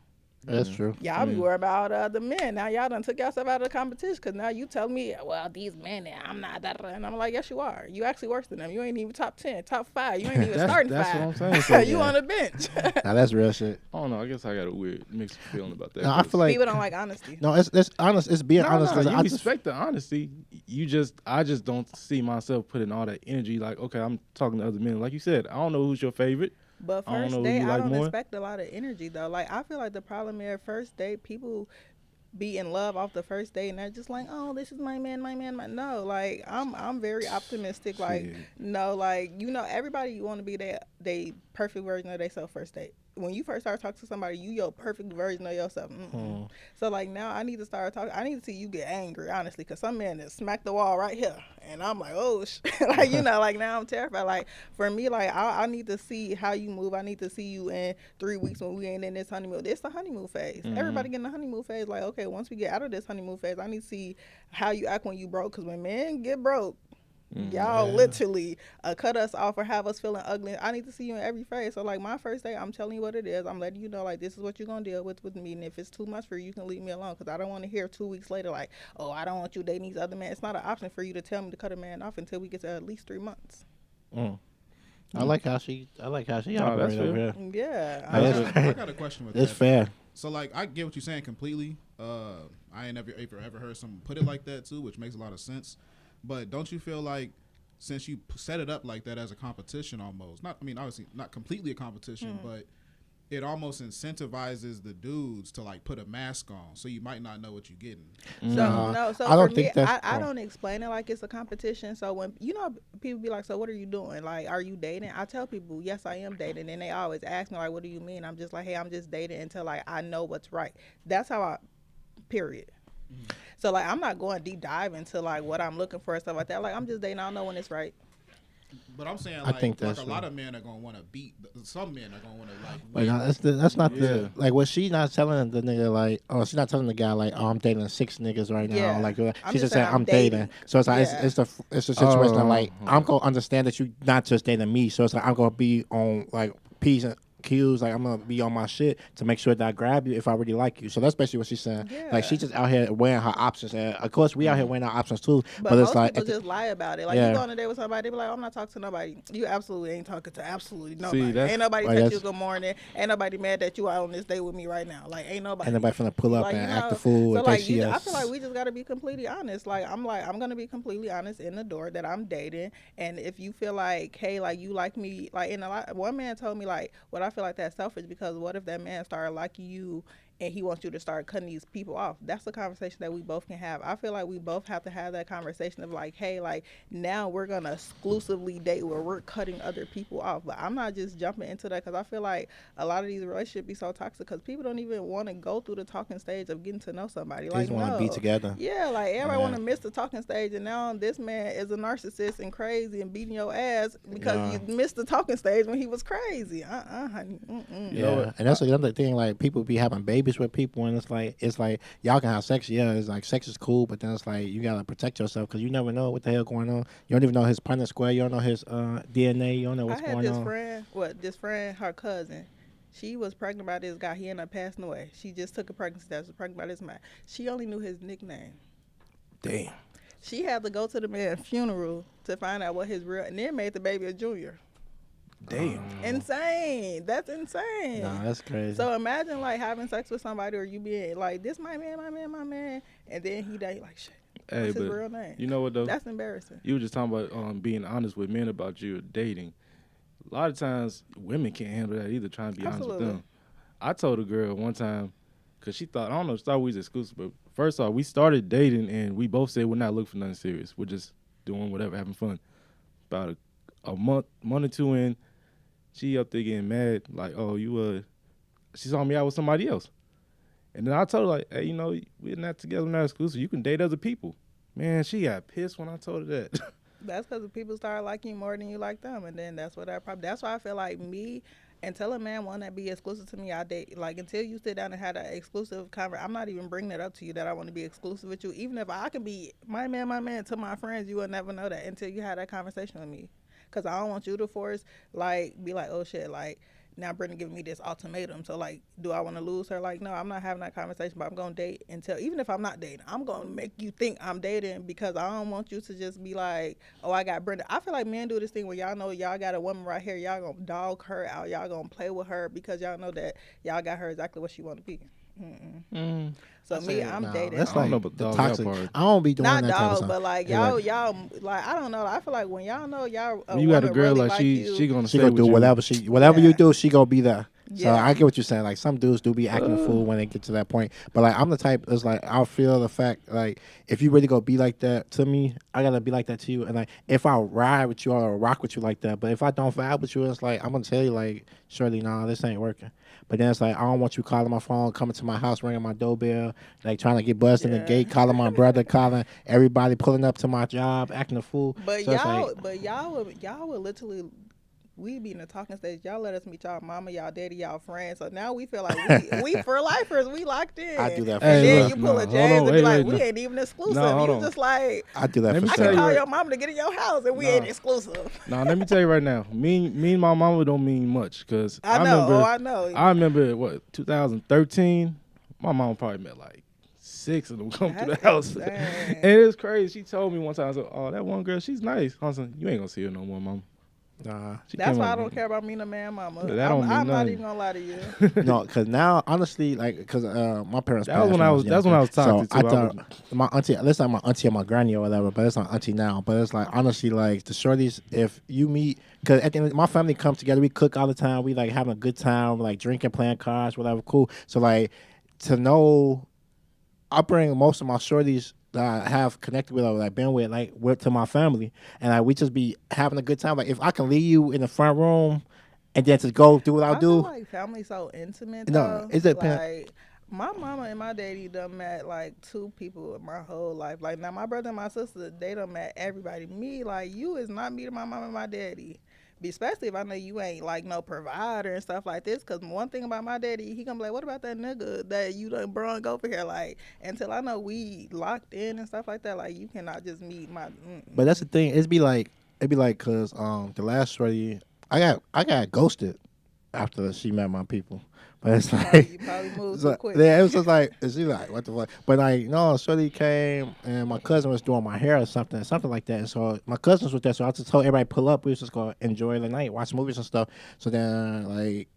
That's true. Y'all be worried about the men. Now y'all done took yourself out of the competition, because now you tell me, well, these men, I'm not that. And I'm like, yes, you are. You actually worse than them. You ain't even top 10, top 5. You ain't even starting That's 5. what I'm saying. So, You on the bench. Now that's real shit. I don't know. I guess I got a weird mixed feeling about that. No, I feel like People don't like honesty. no, it's honest. It's being honest. No, 'cause you I just respect the honesty. I just don't see myself putting all that energy. Like, okay, I'm talking to other men. Like you said, I don't know who's your favorite. But I don't first know who date, you I like don't more. expect a lot of energy though. Like I feel like the problem is first date, people be in love off the first date and they're just like, oh, this is my man. No, like I'm very optimistic. Like Shit. no, like everybody you want to be they perfect version of themselves first date. When you first start talking to somebody, you your perfect version of yourself. So like now I need to start talking. I need to see you get angry, honestly, because some men that smack the wall right here, and I'm like, oh, like like now I'm terrified. Like for me, like I need to see how you move. I need to see you in 3 weeks when we ain't in this honeymoon. It's the honeymoon phase. Everybody getting the honeymoon phase. Like okay, once we get out of this honeymoon phase, I need to see how you act when you broke. Because when men get broke, y'all literally cut us off or have us feeling ugly. I need to see you in every phase. So like my first day, I'm telling you what it is. I'm letting you know like this is what you're gonna deal with me. And if it's too much for you, you can leave me alone, because I don't want to hear 2 weeks later like, oh, I don't want you dating these other men. It's not an option for you to tell me to cut a man off until we get to at least 3 months. I like how she operates that's over fair. here. Yeah. I got a question with It's that. fair. So like I get what you're saying completely. I ain't ever heard someone put it like that too, which makes a lot of sense. But don't you feel like since you set it up like that as a competition almost, obviously not completely a competition, but it almost incentivizes the dudes to like put a mask on, so you might not know what you're getting. So I for don't me, think that's I don't explain it like it's a competition. So when people be like, so what are you doing? Like, are you dating? I tell people, yes, I am dating, and they always ask me like, what do you mean? I'm just like, hey, I'm just dating until like I know what's right. That's how I, period. So like I'm not going deep dive into like what I'm looking for and stuff like that. Like I'm just dating. I don't know when it's right. But I'm saying I like, think like that's a lot of men are gonna want to beat. Some men are gonna want to like. Like win. that's not the like what she not telling the nigga like she's not telling the guy like I'm dating 6 niggas right now Yeah. like I'm she just just saying saying I'm I'm dating. dating. So it's like Yeah. it's the situation of like Oh. I'm gonna understand that you not just dating me, so it's like I'm gonna be on like P's and Q's, like I'm gonna be on my shit to make sure that I grab you if I really like you. So that's basically what she's saying. Yeah. Like she just out here weighing her options, and of course we out here weighing our options too. But But most it's like people just lie about it. Like yeah. you go on a date with somebody, they be like, oh, I'm not talking to nobody. You absolutely ain't talking to absolutely nobody. that's- Ain't nobody Like, text you that's- good morning. Ain't nobody mad that you out on this date with me right now. Like ain't nobody. ain't nobody finna pull up Like, and you act the know, fool. So if like they see I us. feel like we just gotta be completely honest. I'm gonna be completely honest in the door that I'm dating. And if you feel like, hey, like you like me, like one man told me like, what I feel like that's selfish, because what if that man started liking you and he wants you to start cutting these people off? That's a conversation that we both can have. I feel like we both have to have that conversation of like, hey, like now we're gonna exclusively date where we're cutting other people off. But I'm not just jumping into that, because I feel like a lot of these relationships be so toxic because people don't even want to go through the talking stage of getting to know somebody. They Like just want to be together. Yeah, like everybody Yeah. want to miss the talking stage, and now this man is a narcissist and crazy and beating your ass because you missed the talking stage when he was crazy. Honey. Mm-mm. Yeah, know what? and that's another thing. Like people be having babies with people, and it's like y'all can have sex. Yeah, it's like sex is cool, but then it's like you gotta protect yourself because you never know what the hell going on. You don't even know his Punnett square. You don't know his DNA. You don't know what's I had going this on. this friend, her cousin. She was pregnant by this guy. He ended up passing away. She just took a pregnancy test. Was pregnant by this man. She only knew his nickname. Damn. She had to go to the man's funeral to find out what his real, and then made the baby a junior. Damn. Insane. That's insane. Nah, that's crazy. So imagine like having sex with somebody, or you being like, this my man, and then he died. Like shit. Hey, What's his but real name? you know what though? That's embarrassing. You were just talking about being honest with men about your dating. A lot of times, women can't handle that either, trying to be honest with Absolutely. them. I told a girl one time, because she thought, I don't know, she thought we was exclusive, but first off, we started dating, and we both said we're not looking for nothing serious. We're just doing whatever, having fun. About a month or two in, she up there getting mad, like, oh, she saw me out with somebody else. And then I told her, like, hey, you know, we're not together, we're not exclusive. You can date other people. Man, she got pissed when I told her that. That's because people start liking you more than you like them, and then that's what that problem. That's why I feel like me, until a man want to be exclusive to me, I date. Like until you sit down and have that exclusive conversation, I'm not even bringing it up to you that I want to be exclusive with you. Even if I can be my man to my friends, you will never know that until you have that conversation with me. Cause I don't want you to force be like, oh shit, like. Now Brenda giving me this ultimatum. So like, do I want to lose her? Like, no, I'm not having that conversation, but I'm going to date until, even if I'm not dating, I'm going to make you think I'm dating because I don't want you to just be like, oh, I got Brenda. I feel like men do this thing where y'all know y'all got a woman right here. Y'all going to dog her out. Y'all going to play with her because y'all know that y'all got her exactly what she want to be. So me, I'm dating. That's I don't like know about the dog toxic. part. I don't be doing Not that type of dog, stuff. but like y'all, like I don't know. I feel like when y'all know y'all, You got a woman girl really like you, she gonna She stay gonna with do you. whatever you Yeah. do, she gonna be there. So Yeah. I get what you're saying. Like some dudes do be acting a fool when they get to that point. But like I'm the type that's like I'll feel the fact like if you really gonna be like that to me, I gotta be like that to you. And like if I ride with you or rock with you like that, but if I don't vibe with you, it's like I'm gonna tell you like, surely nah, this ain't working. But then it's like I don't want you calling my phone, coming to my house, ringing my doorbell, like trying to get buzzed in the Yeah. gate, calling my brother, calling everybody, pulling up to my job, acting a fool. But So it's y'all would literally, we be in the talking stage. Y'all let us meet y'all mama, y'all daddy, y'all friends. So now we feel like we for lifers. We locked in. I do that for And sure. then you pull a Hold James on, and be wait, like, wait, we no. ain't even exclusive. No, hold You on. just like, I do that Let for me I tell can you call what- your mama to get in your house and we No. ain't exclusive. Now let me tell you right now, me and my mama don't mean much because I know. remember, I know. I remember what 2013. My mom probably met like 6 of them come to the That's house, insane. and it's crazy. She told me one time, I said, "Oh, that one girl, she's nice." I said, "You ain't gonna see her no more, mama." Nah. She That's came why I up- don't care about meeting a man mama. Yeah, that don't mean I'm not nothing. even gonna lie to you. No, because now, honestly, like, because my parents. That was passed when I was. That's when I was toxic So I too. thought my auntie, let's say my auntie or my granny or whatever, but it's not auntie now. But it's like honestly, like the shorties, if you meet, because at the end, my family comes together, we cook all the time, we like having a good time, like drinking, playing cards, whatever, cool. So like to know, I bring most of my shorties that I have connected with or like been with, like with to my family, and like we just be having a good time. Like if I can leave you in the front room. And then to go do what I feel do. like family so intimate. No, though. it's a like my mama and my daddy done met like 2 people in my whole life. Like now my brother and my sister, they done met everybody. Me, like you is not meeting my mama and my daddy. Especially if I know you ain't like no provider and stuff like this. Cause one thing about my daddy, he gonna be like, what about that nigga that you done brung over here? Like until I know we locked in and stuff like that, like you cannot just meet my. But that's the thing. It'd be like cause the last shorty I got ghosted after she met my people. But it's like You probably moved so, too quick. yeah, it was just like she like what the fuck. But like no, shorty came and my cousin was doing my hair or something like that. And so my cousins was there, so I just told everybody pull up. We was just gonna enjoy the night, watch movies and stuff. So then like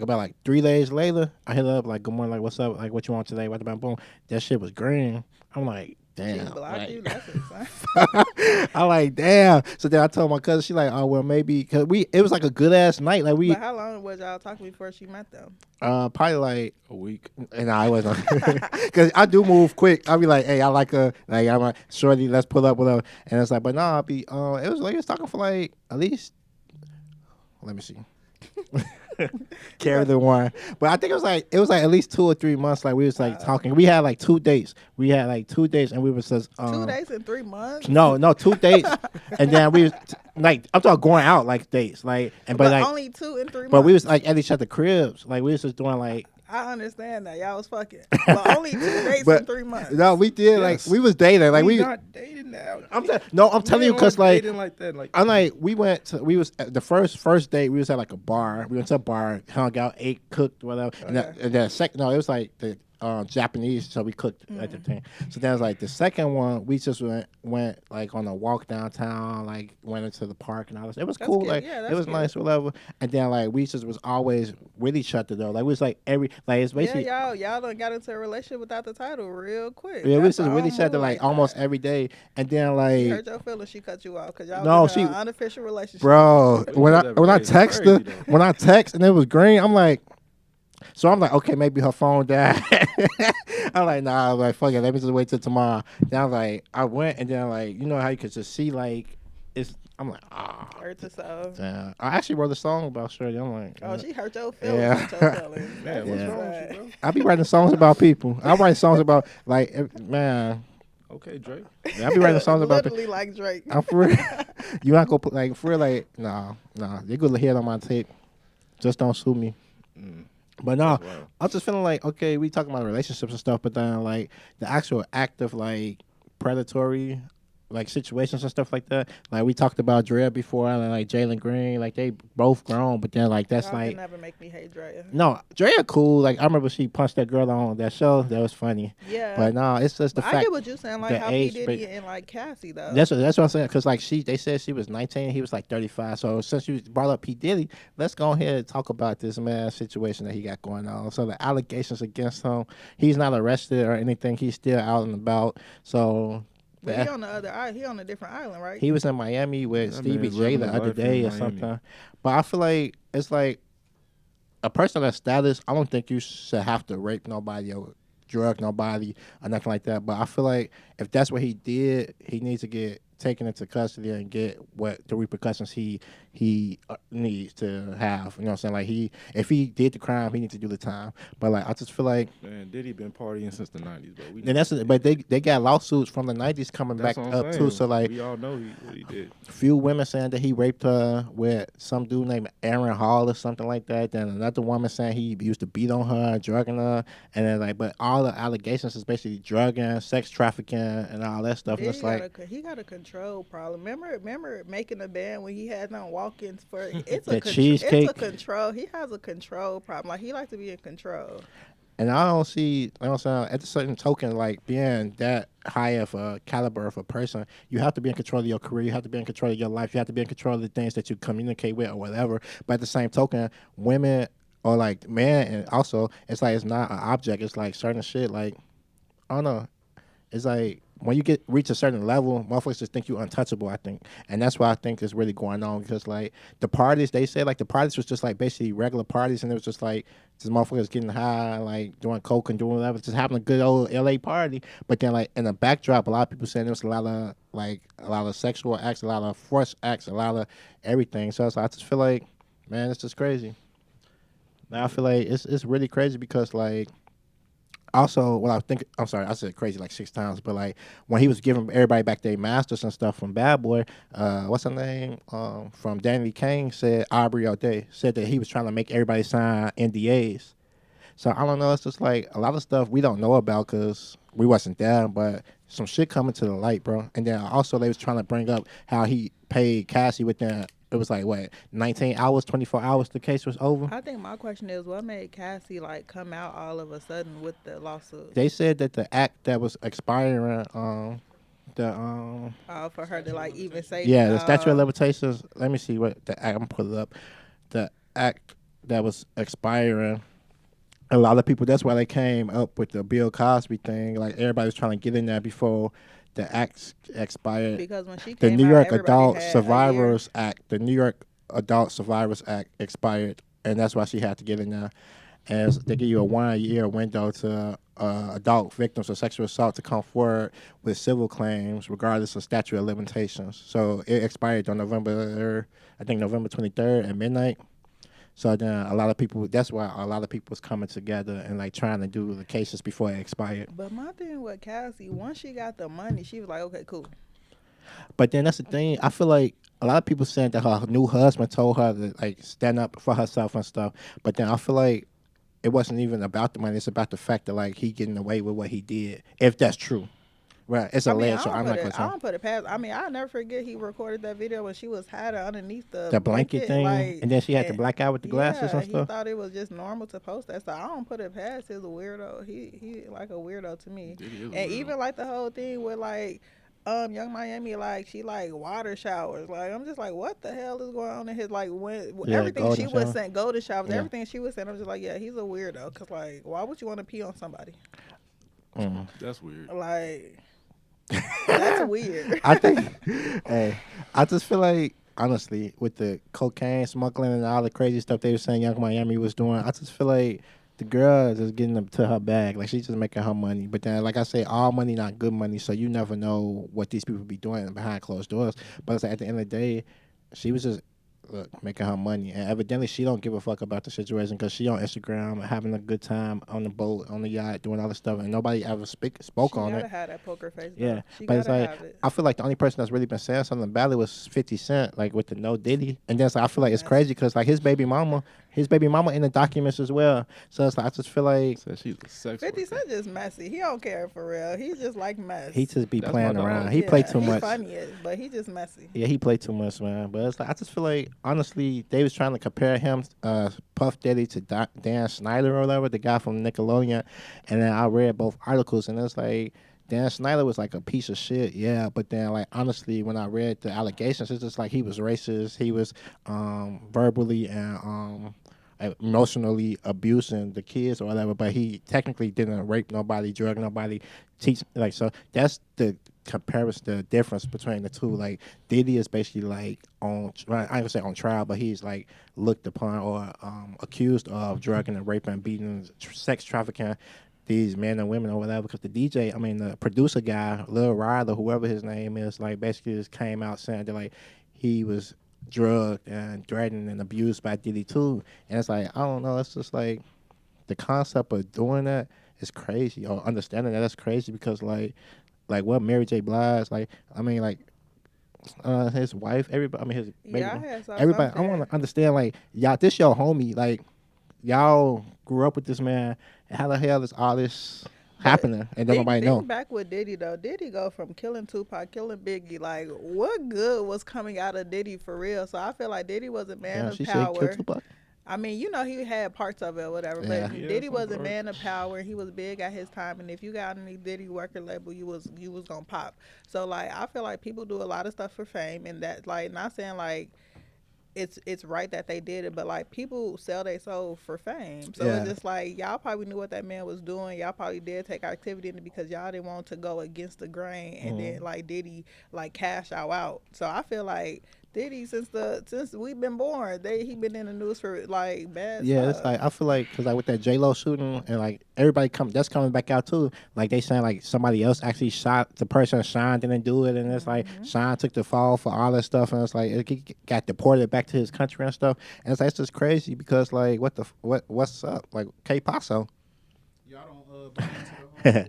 about like 3 days later, I hit her up like good morning, like what's up, like what you want today, what the boom. That shit was green. I'm like. She Damn. blocked Like, you. That's insane. I like damn. So then I told my cousin, she like, oh well, maybe because it was like a good ass night. Like we, But how long was y'all talking before she met them? probably like, a week. and I wasn't because I do move quick. I'll be like, hey, I like her. Like I'm like, shorty, let's pull up, whatever. And it's like, but no, I'll be. It was talking for like at least. Let me see. Carry the one, but I think it was like at least 2 or 3 months. Like we was like talking. We had like 2 dates. And we was just 2 days in 3 months. No, 2 dates, and then we was like I'm talking going out like dates, like but like only 2 in 3 months. but we was like at each other cribs, like we was just doing like. I understand that y'all was fucking, but only 2 dates But in 3 months. no, we did Yes. like we was dating, like we. not dating now. I'm telling you, cause like dating like that, like I'm like we was at the first date we was at like a bar. We went to a bar, hung out, ate, cooked, whatever. And then second, no, it was like the Japanese, so we cooked at the thing. So then it was like the second one, we just went like on a walk downtown, like went into the park and all this. It was That's cool, cute. like Yeah, it that's was cute. nice, whatever. And then like we just was always with each other though. Like we was like it's basically. Yeah, y'all done got into a relationship without the title real quick. Yeah, we was That's just with the each other move like that. almost every day, and then She like, hurt your feelings. She cut you off because y'all No, been in she- an unofficial relationship. bro, We when was I every when I day. It's text crazy, her, though. when I text and it was green, I'm like, so I'm like, okay, maybe her phone died. I'm like, nah, I'm like, fuck it, let me just wait till tomorrow. Then I was like, I went and then like, you know how you could just see like, it's I'm like, Hurt the soul. damn. I actually wrote a song about Shorty. I'm like, Oh, she hurt your feelings. Yeah. Hurt your feelings. Man, what's wrong with you, bro? I be writing songs about people. I write songs about like, man. Okay, Drake. I be writing songs about. Literally like Drake. I'm for real. You not gonna put like for real, like nah. You go ahead on my tape. Just don't sue me. But no, That's wild. I'm just feeling like, okay, we talking about relationships and stuff, but then like the actual act of like predatory like situations and stuff like that. Like we talked about Dre before and like Jalen Green, like they both grown, but then like that's Y'all like can never make me hate Dre. no, Drea cool. Like I remember she punched that girl on that show. That was funny. Yeah. But no, it's just the But I fact. get what you're saying, like the how age, P. Diddy but- and like Cassie though. That's what I'm saying. Cause like they said she was 19, he was like 35. So since you brought up P Diddy, let's go ahead and talk about this man situation that he got going on. So the allegations against him, he's not arrested or anything. He's still out and about. So But he on the other island. He on a different island, right? he was in Miami with That Stevie man's J living the a other life in day or Miami. something. But I feel like it's like a person of that status. I don't think you should have to rape nobody or drug nobody or nothing like that. But I feel like if that's what he did, he needs to get taken into custody and get what the repercussions he needs to have. You know what I'm saying? Like if he did the crime, he needs to do the time. But like I just feel like. Man, Diddy been partying since the 90s, bro. We And that's but they got lawsuits from the 90s coming That's back what I'm up saying. too. So like we all know what he did. few women saying that he raped her with some dude named Aaron Hall or something like that. Then another woman saying he used to beat on her, drugging her, and then like, but all the allegations is basically drugging, sex trafficking, and all that stuff. And it's like he got a control problem. Remember making a band when he had no walk-ins for it's The a cheesecake. It's a control. He has a control problem. Like he likes to be in control. and I don't see, you know what I'm saying, at a certain token, like being that high of a caliber of a person, you have to be in control of your career, you have to be in control of your life, you have to be in control of the things that you communicate with or whatever. But at the same token, women or like men, and also it's like it's not an object. It's like certain shit. Like I don't know. It's like when you reach a certain level, motherfuckers just think you're untouchable, I think. And that's what I think is really going on because, like, the parties, they said, like, the parties was just, like, basically regular parties, and it was just, like, just motherfuckers getting high, like, doing coke and doing whatever, just having a good old L.A. party. But then, like, in the backdrop, a lot of people saying there was a lot of sexual acts, a lot of forced acts, a lot of everything. So I just feel like, man, it's just crazy. Now I feel like it's really crazy because, like, also, what I think, I'm sorry, I said crazy like 6 times, but like when he was giving everybody back their masters and stuff from Bad Boy, what's her name? From Danny Kane said, Aubrey O'Day, said that he was trying to make everybody sign NDAs. So I don't know, it's just like a lot of stuff we don't know about because we wasn't there, but some shit coming to the light, bro. And then also they was trying to bring up how he paid Cassie within, it was like, what, 19 hours, 24 hours the case was over? I think my question is, what made Cassie like come out all of a sudden with the lawsuit? They said that the act that was expiring, For her to like even say, yeah, the statute of limitations. Let me see what the act. I'm putting it up. The act that was expiring. A lot of people. That's why they came up with the Bill Cosby thing. Like everybody was trying to get in there before the act expired. because when she The came New out, York everybody Adult had a year. Survivors Act. The New York Adult Survivors Act expired, and that's why she had to get in there. As they give you a 1 year window to adult victims of sexual assault to come forward with civil claims, regardless of statute of limitations. So it expired on November 23rd at midnight. So then a lot of people, that's why a lot of people was coming together and like trying to do the cases before it expired. But my thing with Cassie, once she got the money, she was like, okay, cool. But then that's the thing. I feel like a lot of people saying that her new husband told her to like stand up for herself and stuff. But then I feel like it wasn't even about the money. It's about the fact that like he getting away with what he did. If that's true, right? It's alleged, so I'm not gonna I tell. don't put it past. I mean, I'll never forget he recorded that video when she was hiding underneath The blanket thing, like, and then she had the black eye with the glasses and he stuff. thought it was just normal to post that stuff. I don't put it past. He's a weirdo. He like a weirdo to me. Diddy is a And weirdo. even like the whole thing with like Young Miami, like she like water showers. Like I'm just like, what the hell is going on in his like when Yeah, everything golden she was shower. saying, golden showers, Yeah. everything she was saying. I'm just like, yeah, he's a weirdo. Cause like, why would you want to pee on somebody? That's weird. Like, that's weird. I think, hey, I just feel like honestly with the cocaine smuggling and all the crazy stuff they were saying Young Miami was doing, I just feel like the girl is just getting to her bag. Like, she's just making her money. But then, like I say, all money not good money, so you never know what these people be doing behind closed doors. But it's like, at the end of the day, she was just making her money, and evidently she don't give a fuck about the situation because she on Instagram having a good time on the boat, on the yacht, doing all this stuff, and nobody ever spoke on She it. gotta have that poker face. Yeah, Though. She but it's gotta like have it. I feel like the only person that's really been saying something about it was 50 Cent, like with the no Diddy, and then so I feel like it's crazy because like his baby mama in the documents as well. So it's like I just feel like Said she's a sex 50 worker. Cent just messy. He don't care for real. He's just like mess. he just be That's playing my dog. around. He play too He's much. funny, but he just messy. Yeah, he played too much, man. But it's like I just feel like honestly, they was trying to compare him, Puff Daddy, to Dan Schneider or whatever, the guy from Nickelodeon, and then I read both articles, and it's like Dan Schneider was like a piece of shit, yeah. But then, like honestly, when I read the allegations, it's just like he was racist. He was verbally and emotionally abusing the kids or whatever. But he technically didn't rape nobody, drug nobody, teach like so. That's the comparison, the difference between the two. Like Diddy is basically like on, I ain't gonna say on trial, but he's like looked upon or accused of drugging and raping, beating, sex trafficking these men and women or whatever, because the DJ, I mean the producer guy, Lil Ryder, whoever his name is, like basically just came out saying that like he was drugged and threatened and abused by Diddy too. And it's like, I don't know, it's just like the concept of doing that is crazy, or understanding that's crazy, because like what Mary J. Blige, like I mean like his wife, everybody, I mean his baby, Yeah, I had saw everybody, I something. want to understand, like y'all, this your homie, like y'all grew up with this man. How the hell is all this happening and don't nobody know? Think back with Diddy though. Diddy go from killing Tupac, killing Biggie. Like, what good was coming out of Diddy for real? So I feel like Diddy was a man Yeah, of she said power. kill Tupac. I mean, you know, he had parts of it or whatever, Yeah. but Yeah, Diddy some was a parts. man of power. He was big at his time, and if you got on the Diddy record label, you was gonna pop. So like, I feel like people do a lot of stuff for fame, and that, like, not saying like it's right that they did it, but like people sell their soul for fame. So Yeah. it's just like y'all probably knew what that man was doing. Y'all probably did take activity in it because y'all didn't want to go against the grain, and then like Diddy like cash out. So I feel like Diddy since we've been born, he been in the news for like bad Yeah, stuff. it's like I feel like because like with that J-Lo shooting and like everybody that's coming back out too. Like they saying like somebody else actually shot the person. Sean didn't do it, and it's like Sean took the fall for all that stuff, and it's like it got deported back to his country and stuff. And it's like it's just crazy because like what's up? Like K Paso. Y'all don't buy into the whole.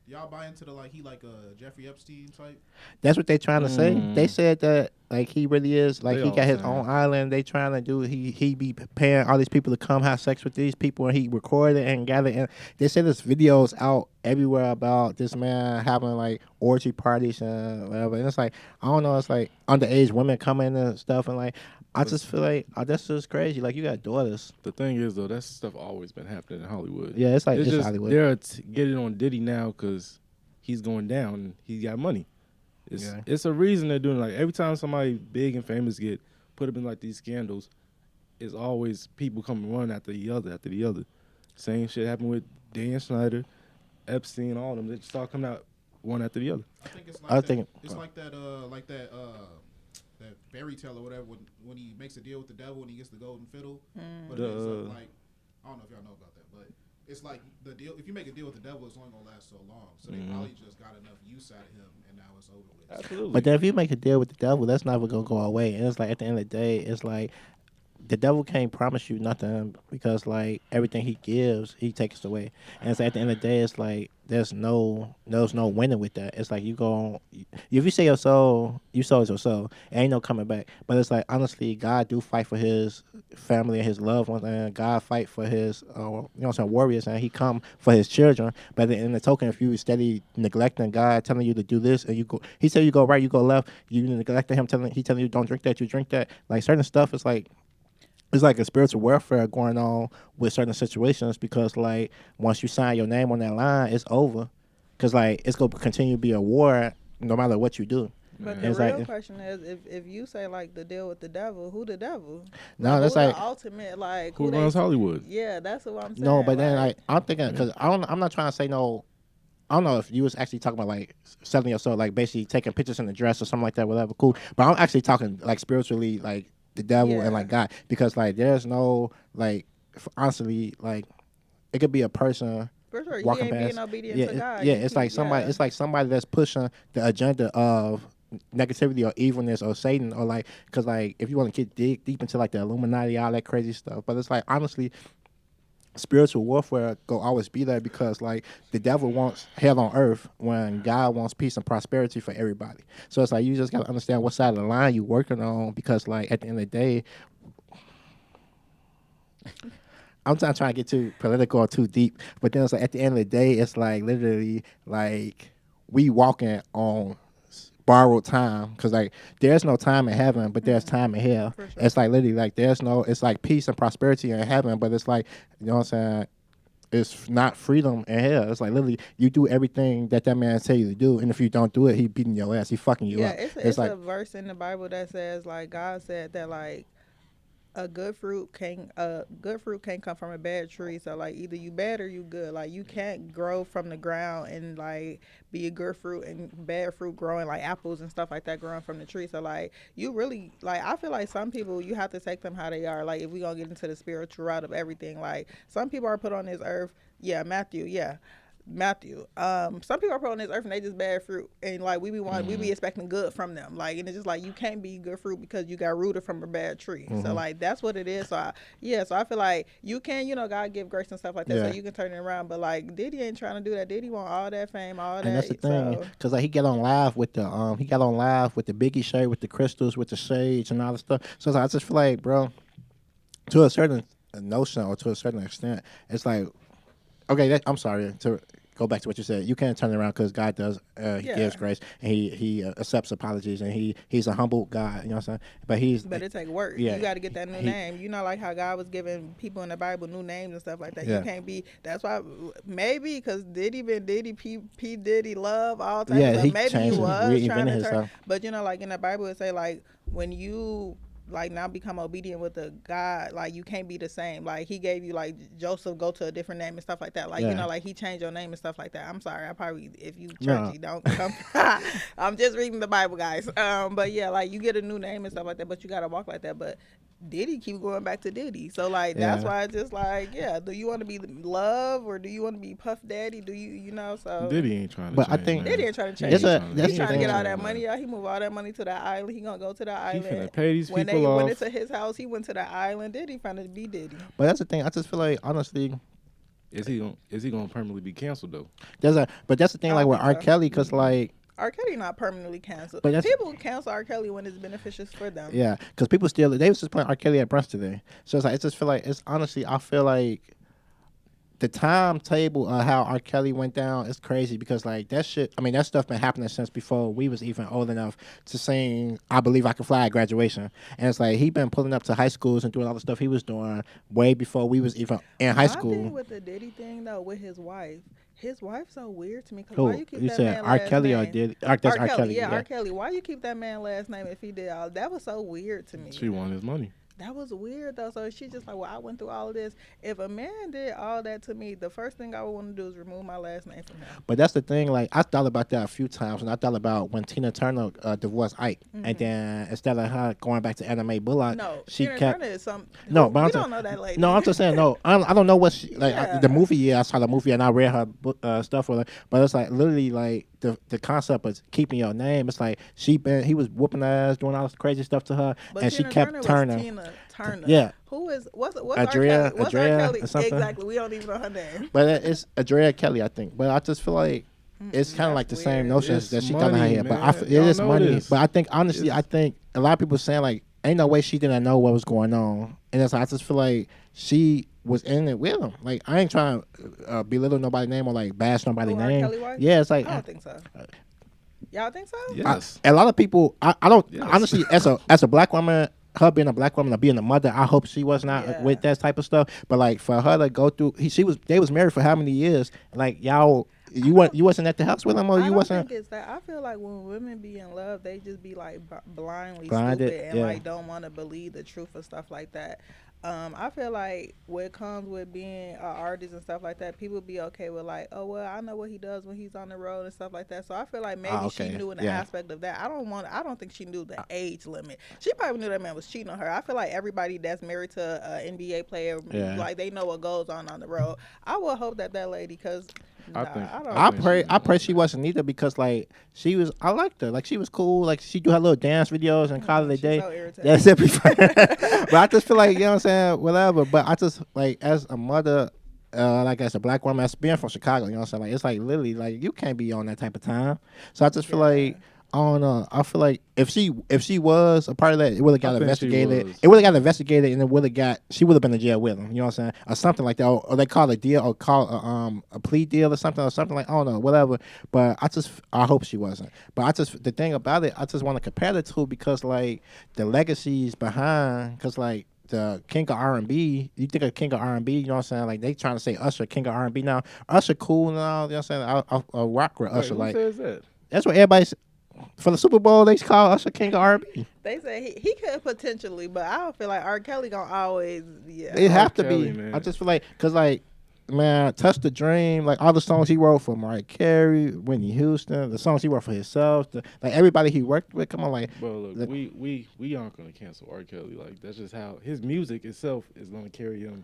Y'all buy into the like he like a Jeffrey Epstein type. That's what they trying to say. They said that like he really is like They he all got his saying. own island. They trying to do he be paying all these people to come have sex with these people, and he recorded and gathered. And they said there's videos out everywhere about this man having like orgy parties and whatever. And it's like I don't know. It's like underage women coming and stuff, and like I just feel like that's just crazy. Like you got daughters. The thing is, though, that stuff always been happening in Hollywood. Yeah, it's like it's just Hollywood. they're getting on Diddy now because he's going down and he got money. It's a reason they're doing it. Like every time somebody big and famous get put up in like these scandals, it's always people coming running after the other. Same shit happened with Dan Schneider, Epstein, all of them. They just start coming out one after the other. I think it's like I that. think- It's like that that fairy tale or whatever when he makes a deal with the devil and he gets the golden fiddle. But it ends up like I don't know if y'all know about that, but it's like the deal. If you make a deal with the devil, it's only gonna last so long. So they probably just got enough use out of him, and now it's over with. Absolutely. But then if you make a deal with the devil, that's never gonna go away. And it's like at the end of the day, it's like the devil can't promise you nothing because like everything he gives, he takes away. And it's at the end of the day, it's like there's no winning with that. It's like you go on, if you say your soul, you sold your soul. It ain't no coming back. But it's like honestly, God do fight for his family and his loved ones, and God fight for his warriors, and he come for his children. But in the token, if you steady neglecting God, telling you to do this, and you go, he said you go right, you go left, you neglecting him, telling you don't drink that, you drink that. Like certain stuff, it's like a spiritual warfare going on with certain situations because, like, once you sign your name on that line, it's over. Because, like, it's going to continue to be a war no matter what you do. But And the it's real like, question is, if you say like the deal with the devil, who the devil? No, that's who like the ultimate like Who runs Hollywood? Yeah, that's what I'm saying. no, but then like I'm thinking because I'm not trying to say no. I don't know if you was actually talking about like selling your soul, like basically taking pictures in the dress or something like that, whatever. Cool, but I'm actually talking like spiritually, like the devil Yeah. and like God, because like there's no like honestly like it could be a person For sure, he walking ain't past. being obedient Yeah, to God. yeah. He It's like somebody. yeah. It's like somebody that's pushing the agenda of negativity or evilness or Satan or like, because like if you want to get deep into like the Illuminati, all that crazy stuff, but it's like honestly, spiritual warfare go always be there because like the devil wants hell on earth when God wants peace and prosperity for everybody. So it's like you just gotta understand what side of the line you working on because like at the end of the day, I'm not trying to get too political or too deep, but then it's like at the end of the day, it's like literally like we walking on borrowed time because like there's no time in heaven, but there's time in hell. For sure. It's like literally like there's no. It's like peace and prosperity in heaven, but it's like you know what I'm saying. It's not freedom in hell. It's like literally you do everything that man tell you to do, and if you don't do it, he beating your ass. He fucking you Yeah, up. it's like a verse in the Bible that says like God said that like a good fruit can't come from a bad tree. So like either you bad or you good. Like you can't grow from the ground and like be a good fruit and bad fruit growing like apples and stuff like that growing from the tree. So like you really like I feel like some people you have to take them how they are. Like if we gonna get into the spiritual route of everything, like some people are put on this earth. Yeah, Matthew. Some people are put on this earth and they just bad fruit, and like we be expecting good from them. Like, and it's just like you can't be good fruit because you got rooted from a bad tree. So like that's what it is. So I feel like you can, God give grace and stuff like that, so you can turn it around. But like Diddy ain't trying to do that. Diddy want all that fame, all that. And that's the thing, because like he got on live with the Biggie shirt with the crystals with the shades and all the stuff. So I just feel like, bro, to a certain notion or to a certain extent, it's like. Okay, I'm sorry to go back to what you said. You can't turn it around because God does. He gives grace and he accepts apologies and he's a humble God. You know what I'm saying? But it take work. Yeah, you got to get that new name. You know, like how God was giving people in the Bible new names and stuff like that. Yeah. You can't be. That's why maybe because Diddy been Diddy P Diddy love all types of stuff. Maybe he was trying to turn. But like in the Bible it say like when you. Like now become obedient with the God, like you can't be the same. Like he gave you like Joseph go to a different name and stuff like that. Like like he changed your name and stuff like that. I'm sorry, I probably if you churchy don't come. I'm just reading the Bible, guys. But yeah, like you get a new name and stuff like that, but you gotta walk like that. But Diddy keep going back to Diddy, so like that's why it's just like do you want to be Love or do you want to be Puff Daddy? Do you so Diddy ain't trying to. But change, I think Diddy ain't trying to change. He's trying to get all that money out. He move all that money to that island. He gonna go to that island. He finna pay these people When off. they went into his house, he went to that island. Diddy trying to be Diddy. But that's the thing. I just feel like honestly, is he gonna permanently be canceled though? But that's the thing. Like with R. Kelly, because like. R. Kelly not permanently canceled. But people cancel R. Kelly when it's beneficial for them. Yeah, because people they was just playing R. Kelly at brunch today. So it's like, I just feel like it's honestly, I feel like the timetable of how R. Kelly went down is crazy because like that shit. I mean, that stuff been happening since before we was even old enough to sing "I Believe I Can Fly" at graduation. And it's like he been pulling up to high schools and doing all the stuff he was doing way before we was even in high school. My thing with the Diddy thing though, with his wife. His wife's so weird to me. Cause Who? Why you keep You that said man R. last Kelly name? or Diddy? That's R. Kelly. Yeah, R. Kelly. Why you keep that man last name if he did all that? Was so weird to me. She wanted his money. That was weird though. So she just like, well, I went through all of this. If a man did all that to me, the first thing I would want to do is remove my last name from him. But that's the thing. Like I thought about that a few times, and I thought about when Tina Turner divorced Ike, and then instead of her going back to Anime Bullock, she Tina kept. Turner is some. No, but we don't know that lady. No, I'm just saying. No, I don't know what she like. The movie, yeah, I saw the movie and I read her book stuff with her, but it's like literally like the concept of keeping your name. It's like he was whooping her ass, doing all this crazy stuff to her, but and Tina she kept Turner turning. was Tina Turner. Yeah. Who is what's Adria, R. Kelly? or something? Exactly. We don't even know her name. But it's Adria Kelly, I think. But I just feel like it's kind of like the same notions that she got in her head. But it is money. This. But I think honestly, I think a lot of people saying like, ain't no way she didn't know what was going on, and it's, I just feel like she was in it with him. Like I ain't trying to belittle nobody's name or like bash nobody's name. R. Kelly wife? Yeah, it's like I don't think so. Y'all think so? Yes. A lot of people. I don't honestly as a black woman. Her being a black woman or being a mother, I hope she was not with that type of stuff. But like for her to go through, they was married for how many years? Like y'all You wasn't at the house with him, or I you don't wasn't think it's that. I feel like when women be in love, they just be like blindly blinded. stupid and Yeah. like don't want to believe the truth or stuff like that. I feel like what comes with being an artist and stuff like that, people be okay with like, oh well, I know what he does when he's on the road and stuff like that. So I feel like maybe she Okay. knew in the Yeah. aspect of that. I don't think she knew the age limit. She probably knew that man was cheating on her. I feel like everybody that's married to an NBA player, Yeah. like they know what goes on the road. I would hope that that lady, cause I nah, think- I don't. I think pray. she I pray was she like- wasn't either because like she was. I liked her. Like she was cool. Like she do her little dance videos and call it a She's day. so irritating. That's it. But I just feel like you know what I'm saying. Whatever. But I just like as a mother, like as a black woman, as being from Chicago, you know what I'm saying. Like it's like literally like you can't be on that type of time. So I just feel like. I don't know. I feel like if she was a part of that, it would have got I think she investigated. was. It would have got investigated, and it would have got. She would have been in jail with him. You know what I'm saying, or something like that, or they call a deal, or call a plea deal, or something like I don't know, whatever. But I hope she wasn't. But the thing about it, I just want to compare the two because like the legacies behind, because like. The king of R&B, you think of king of R&B, you know what I'm saying? Like they trying to say Usher, king of R&B now. Usher cool now, you know what I'm saying? I'll rock with Wait, Usher. who Like says that? that's what everybody's for the Super Bowl. They call Usher king of R&B. They say he could potentially, but I don't feel like R. Kelly gonna always. Yeah, It have to Kelly, be. man. I just feel like because like man, Touch the Dream, like all the songs he wrote for Mariah Carey, Whitney Houston, the songs he wrote for himself, like everybody he worked with. Come on, like Bro, look, we aren't gonna cancel R. Kelly. Like that's just how his music itself is gonna carry him.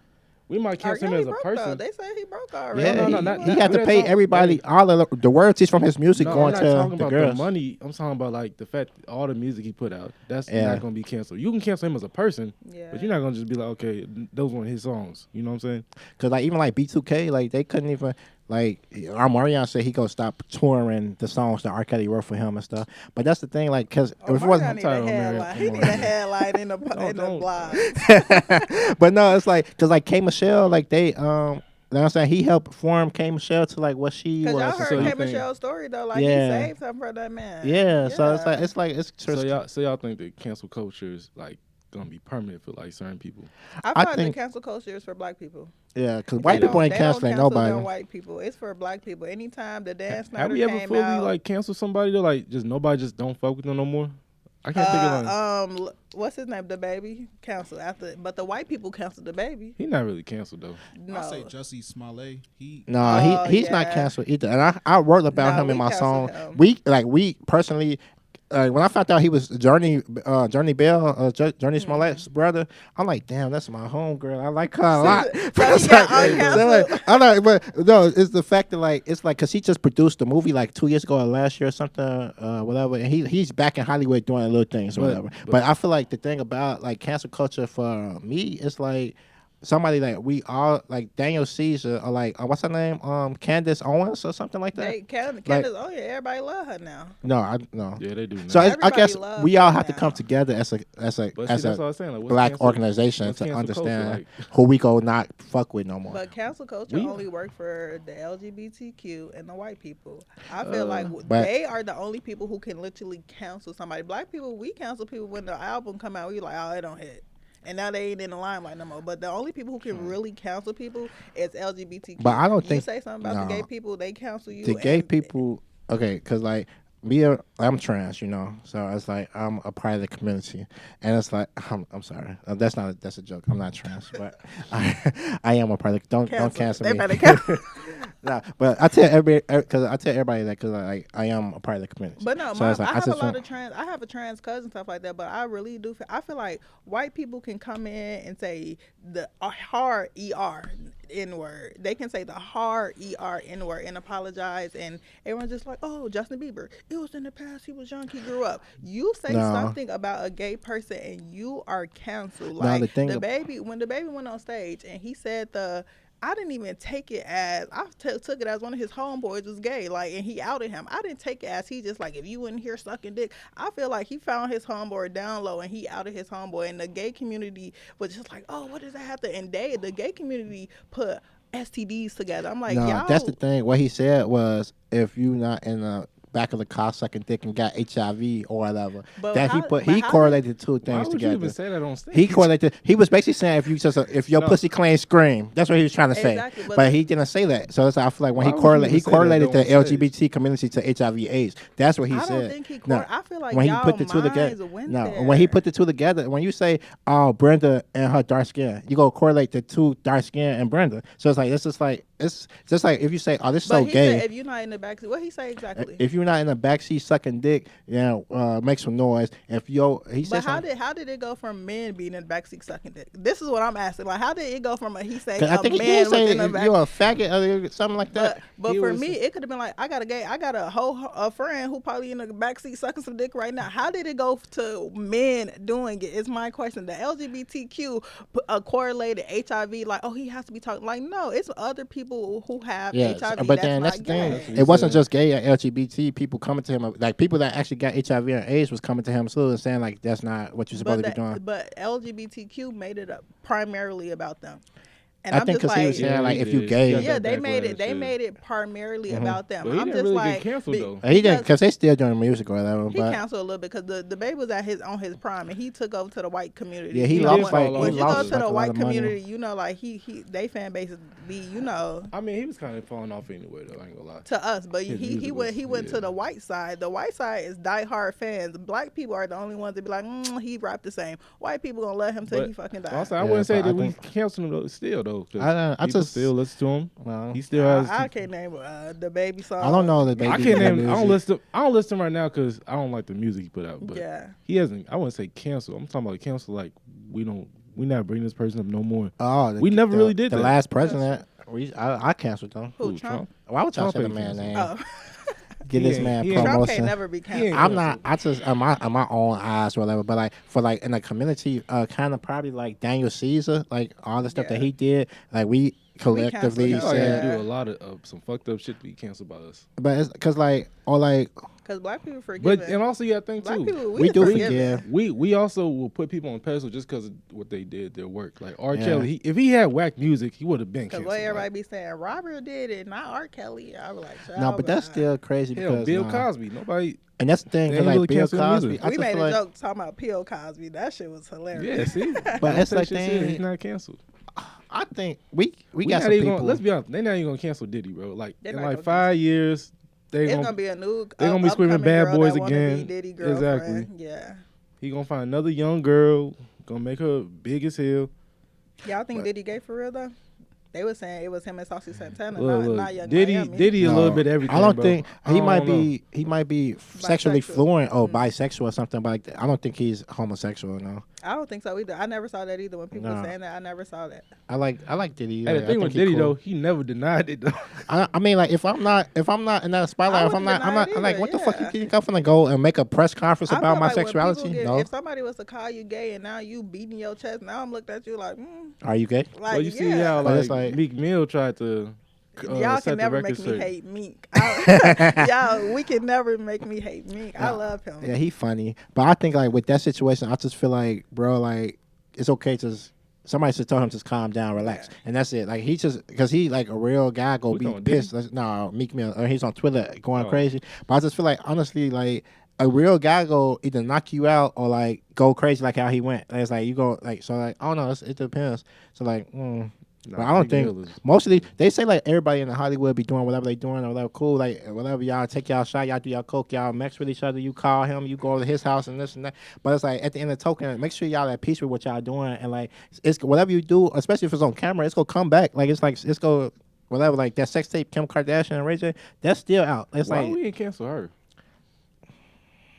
We might R. cancel him Kelly as a broke person. though. They say he broke already. yeah, no, he, not- he had we to ain't pay talking- everybody hey. all of the royalties from his music No, going I'm to not talking the about girls. the money. I'm talking about like the fact that all the music he put out. That's Yeah. not gonna be canceled. You can cancel him as a person, Yeah. but you're not gonna just be like, okay, those weren't his songs. You know what I'm saying? Cause like even like B2K, like they couldn't even like Marion said he gonna stop touring the songs that R. Kelly wrote for him and stuff. But that's the thing, like, cause Oh, if it wasn't, Marion need tired a of Marion. headline. He need a headline in the don't. blog. but no, it's like cause like K Michelle, like they you know what I'm saying, he helped form K Michelle to like what she Cause was. y'all and heard So you K. stuff. think- Michelle's story though, like Yeah. he saved something for that man. Yeah, so it's So y'all think that cancel culture is like gonna be permanent for like certain people? I I feel like think- the cancel culture is for black people. yeah, cause They white people don't- ain't they don't canceling cancel nobody. them white people. It's for black people. Anytime the Dan Schneider Have we ever came fully out, like cancel somebody to like just nobody just don't fuck with them no more? I can't think of like what's his name? The baby canceled after, but the white people canceled the baby. he not really canceled though. No, I say Jussie Smollett. He No, Oh, he's not yeah. canceled either. And I wrote about No, him in we my canceled song. him. We personally, when I found out he was Journey Bell, Journey Smollett's brother, I'm like, damn, that's my homegirl. I like her a lot. So But he got like, uncanceled? I know, but no, it's the fact that like it's like because he just produced a movie like 2 years ago or last year or something, whatever, and he's back in Hollywood doing little things or But- whatever. but- But I feel like the thing about like cancel culture for me is like. Somebody like we all like Daniel Caesar or like what's her name Candace Owens or something like that. They Candace, oh yeah, everybody love her now. No. Yeah, they do. Now. So I Everybody guess loves we all her have to now. come together as a but see, that's what I was saying. Like, what's black cancel- organization what's to cancel culture, understand like? who we go not fuck with no more. But cancel culture We- only work for the LGBTQ and the white people. I feel like But- they are the only people who can literally cancel somebody. Black people, we cancel people when the album come out. We like, oh, it don't hit. And now they ain't in the limelight no more. But the only people who can really cancel people is LGBTQ. But I don't you think- say something about the no. gay people, they cancel you. The gay and- people, okay, because like I'm trans, you know, so it's like I'm a part of the community, and it's like I'm sorry, that's a joke. I'm not trans, but I am a part of. Don't cancel They me. better cancel. Nah, but I tell everybody that because like I am a part of the community. But no, So it's like, I have a just lot want- of trans. I have a trans cousin, stuff like that. But I really do. I feel like white people can come in and say the hard N word. They can say the hard N word and apologize, and everyone's just like, oh, Justin Bieber. It was in the past. He was young. He grew up. You say No. something about a gay person, and you are canceled. No, Like the thing the ab- baby when the baby went on stage and he said I didn't even take it as took it as one of his homeboys was gay, like, and he outed him. I didn't take it as he just like if you in here sucking dick. I feel like he found his homeboy down low and he outed his homeboy, and the gay community was just like, oh, what does that have to? And the gay community put STDs together. I'm like, no, y'all. that's the thing. What he said was, if you not in a back of the car sucking dick and got HIV or whatever. But That how- but he how correlated two Why things would you even together. say that on stage? He correlated. He was basically saying if your No. pussy clean, scream. That's what he was trying to say. Exactly, but but- he didn't say that. So that's how I feel like when Why he would you even he say that, correlated though, the on stage? LGBT community to HIV/AIDS. That's what he I said. don't think he. No. I feel like When he y'all put the two minds together, went no. there. When he put the two together, when you say, "Oh, Brenda and her dark skin," you go correlate the two dark skin and Brenda. So it's like it's just like if you say, "Oh, this is But so he gay." said if you're not in the backseat, what he say exactly? If you're not in the backseat sucking dick, make some noise. He But said how something. did it go from men being in the backseat sucking dick? This is what I'm asking. Like, how did it go from he say 'Cause I a think he man did was say in the if back? you're a faggot or something like that. But He for was- me, it could have been like I got a friend who probably in the backseat sucking some dick right now. How did it go to men doing it? Is my question. The LGBTQ correlated HIV like, oh, he has to be talking like, no, it's other people who have Yes, HIV. but that's then not that's the thing. gay. He It wasn't said. just gay or LGBT people coming to him. Like people that actually got HIV and AIDS was coming to him too and saying like that's not what you're supposed to be doing. But LGBTQ made it up primarily about them. And I I'm think just because he was like, saying like he if you did. gay, He yeah, got they that made it. backlash, They yeah. made it primarily Mhm. about them. But he I'm didn't just really like, get canceled though. he didn't because they still doing music or whatever. he But canceled a little bit because the baby was at on his prime and he took over to the white community. yeah, he You know, lost like- when he you go lost, to like, the a lot white of money. community, you know, like they fan base be, you know, I mean, he was kind of falling off anyway though. I ain't gonna lie. to us, but His he music went was- to yeah. the white side. The white side is diehard fans. Black people are the only ones that be like, he rap the same. White people gonna let him till But he fucking die. Also, I Yeah, wouldn't say but that I we think- canceled him though. Still though, 'cause I people just- still listen to him. well, He still has. I can't name the baby song. I don't know the baby. I can't name. I don't music. listen. I don't listen right now because I don't like the music he put out. But Yeah. he hasn't. I wouldn't say cancel. I'm talking about cancel. Like we not bringing this person up no more. Oh, We never really did the that. last president. I canceled them. Who, Trump? Why would y'all Trump say the ain't man canceled. name? Oh. Give He this ain't- man he ain't- Trump promotion. can't never be He ain't canceled. I'm not. I just in my own eyes or whatever. But like for like in the community, kind of probably like Daniel Caesar, like all the stuff that Yeah. he did, like we collectively him. He probably had said. to do a lot of some fucked up shit to be canceled by us. But it's because like or like Because black people forgive. But and also you got to think Black too. people, we do forgive. forgive. We also will put people on pedestal just because of what they did, their work. Like R. Yeah. Kelly, if he had whack music, he would have been Because canceled. what everybody Like, be saying, Robert did it, not R. Kelly. I was like, no, but that's child, still crazy hell, because Bill Cosby, nobody. and that's the thing. They 'Cause, ain't like really Bill canceling Cosby, music. I we just made feel a like joke talking about Bill Cosby. That shit was hilarious. Yeah, see, But it's like shit they- serious, he's not canceled. I think we We got not some even people. Gonna, let's be honest, they not even gonna cancel Diddy, bro. Like They in not like gonna 5 years, they It's gonna, gonna be a new. they gonna be screaming upcoming Bad girl Boys that wanna again. Be Diddy girlfriend. Exactly. Yeah. he gonna find another young girl, gonna make her big as hell. Y'all think But- Diddy gay for real though? They were saying it was him and Saucy Santana, Look, not Young Diddy, Miami. Diddy, a No, little bit of everything. I don't bro. think I he don't might know. be sexually Bisexual. fluent or Mm. bisexual or something, but like, I don't think he's homosexual. No, I don't think so either. I never saw that either. When people No. were saying that, I never saw that. I like Diddy. Hey, the like, I thing think with he Diddy cool. though, he never denied it though. I mean, like if I'm not in that spotlight, I if I'm wouldn't not, I'm deny not. it I'm like, either, what the fuck yeah. you think I'm gonna go and make a press conference I about feel my like when people sexuality? get- No, If somebody was to call you gay and now you beating your chest, now I'm looking at you like, are you gay? like Well, you see yeah. how But it's like like- Meek Mill tried to. Y'all set can the never record make me straight. hate Meek. Y'all, we can never make me hate Meek. I love him. Yeah, he funny, but I think like with that situation, I just feel like, bro, like it's okay to. Somebody should tell him just calm down, relax, and that's it. Like he just because he like a real guy go Who be talking, pissed. No, Meek Mill, or he's on Twitter going Oh. crazy. But I just feel like honestly, like a real guy go either knock you out or like go crazy like how he went. Like, it's like you go like so like I don't know. It depends. So like. Nah, But I don't Meek think Mill is- mostly they say like everybody in the Hollywood be doing whatever they doing or whatever cool, like whatever y'all take y'all shot, y'all do y'all coke, y'all mix with each other, you call him, you go to his house and this and that. But it's like at the end of the token, make sure y'all at peace with what y'all doing and like it's whatever you do, especially if it's on camera, it's gonna come back. Like it's go whatever, like that sex tape Kim Kardashian and Ray J, that's still out. It's Why like we ain't cancel her?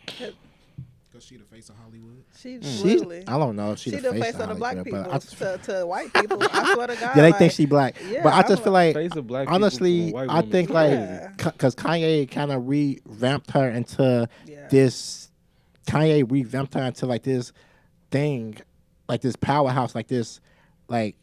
Because she the face of Hollywood. She's she's literally. I don't know if she the face of the black Hollywood, people but I just, to white people. I swear to God. yeah, they like, think she black. yeah, But I I'm just feel like Face of black people honestly, from white I women think is like crazy. because Kanye kind of revamped her into Yeah. this. Kanye revamped her into like this thing, like this powerhouse, like this, like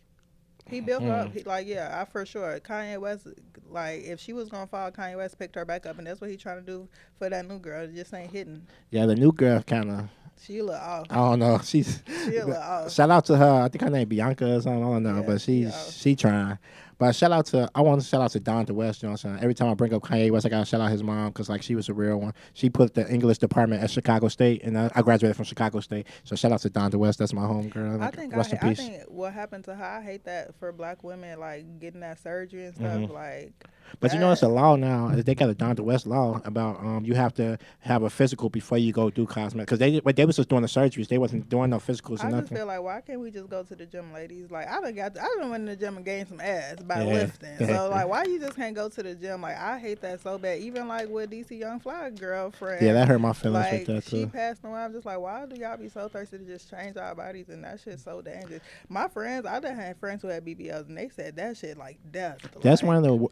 He built her up. He, like, yeah, I for sure. Kanye West, like, if she was gonna fall, Kanye West picked her back up, and that's what he's trying to do for that new girl. It just ain't hitting. yeah. The new girl kind of. She a little off. I don't know. She's She a little off. shout out to her. I think her name Bianca or something. I don't know, Yeah, but she off. she trying. But I want to shout out to Don the West. You know what I'm saying? Every time I bring up Kanye West, I gotta shout out his mom because like she was a real one. She put the English department at Chicago State, and I graduated from Chicago State. So shout out to Don the West. That's my home girl. Like, rest in I peace. think what happened to her, I hate that for black women, like getting that surgery and stuff. Like, But you know, it's a law now. They got a Don the West law about you have to have a physical before you go do cosmetic. Because they was just doing the surgeries. They wasn't doing no physicals or I nothing. just feel like, why can't we just go to the gym, ladies? Like, I done went in the gym and gained some ass by lifting. So like, why you just can't go to the gym? Like, I hate that so bad. Even like with DC Young Fly girlfriend. Yeah, that hurt my feelings like, with that too. She passed away. I'm just like, why do y'all be so thirsty to just change our bodies? And that shit's so dangerous. My friends, I done had friends who had BBLs, and they said that shit like death. That's like, one of the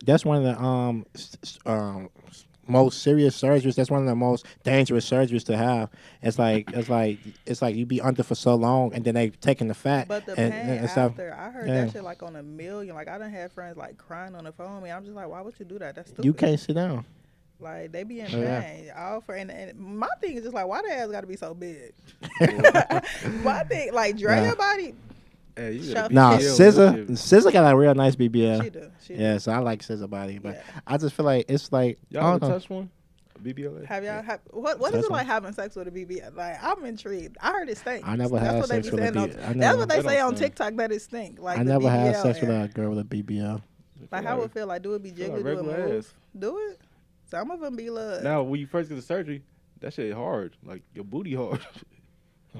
most serious surgeries. That's one of the most dangerous surgeries to have. It's like you be under for so long, and then they taking the fat. But the and, pain and stuff. after, I heard that shit like on a million. Like, I done had friends like crying on the phone with me. I'm just like, why would you do that? That's stupid. You can't sit down. Like, they be in Yeah. pain. All for and my thing is just like, why the ass got to be so big? My thing, like, drain your body. Hey, you Shut Nah, Yeah. SZA got a real nice BBL. She do. Yeah, so I like SZA body, but Yeah. I just feel like it's like Y'all I ever don't know. touch one? A BBLA? Have y'all what is it like having sex with a BBL? Like, I'm intrigued. I heard it stink. I never That's had what they sex be with a saying on- BBL. That's what they They say don't on stink. TikTok, that it stink. Like, I the never had BBL sex with air. a girl with a BBL. Like, how it feel like? Do it be feel jiggly? like Do it regular move? ass. Do it? Some of them be little. Now, when you first get the surgery, that shit hard. Like, your booty hard.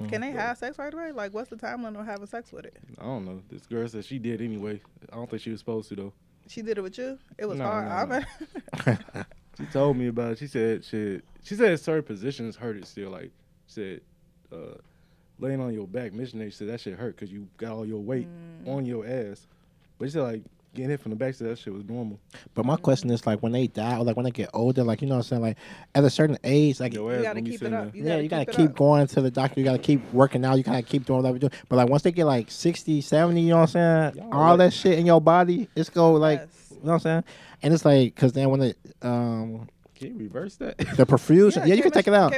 Can they have sex right away? Like, what's the timeline on having sex with it? I don't know. This girl said she did anyway. I don't think she was supposed to, though. She did it with you? It was No, hard. no, no. She told me about it. She said certain positions hurt it still. Like, she said, laying on your back, missionary said that shit hurt because you got all your weight on your ass. But she said, like, getting hit from the back, said that shit was normal. But my question is like when they die or like when they get older, like you know what I'm saying, like at a certain age, like Your You ass gotta gonna be keep it sitting up. there. you gotta it keep up. going to the doctor. You gotta keep working out. You gotta keep doing whatever you do. But like once they get like 60, 70, you know what I'm saying, Y'all all like- that shit in your body, it's go like Yes. you know what I'm saying, and it's like because then when Can you reverse that? the perfusion, yeah, you can take it out.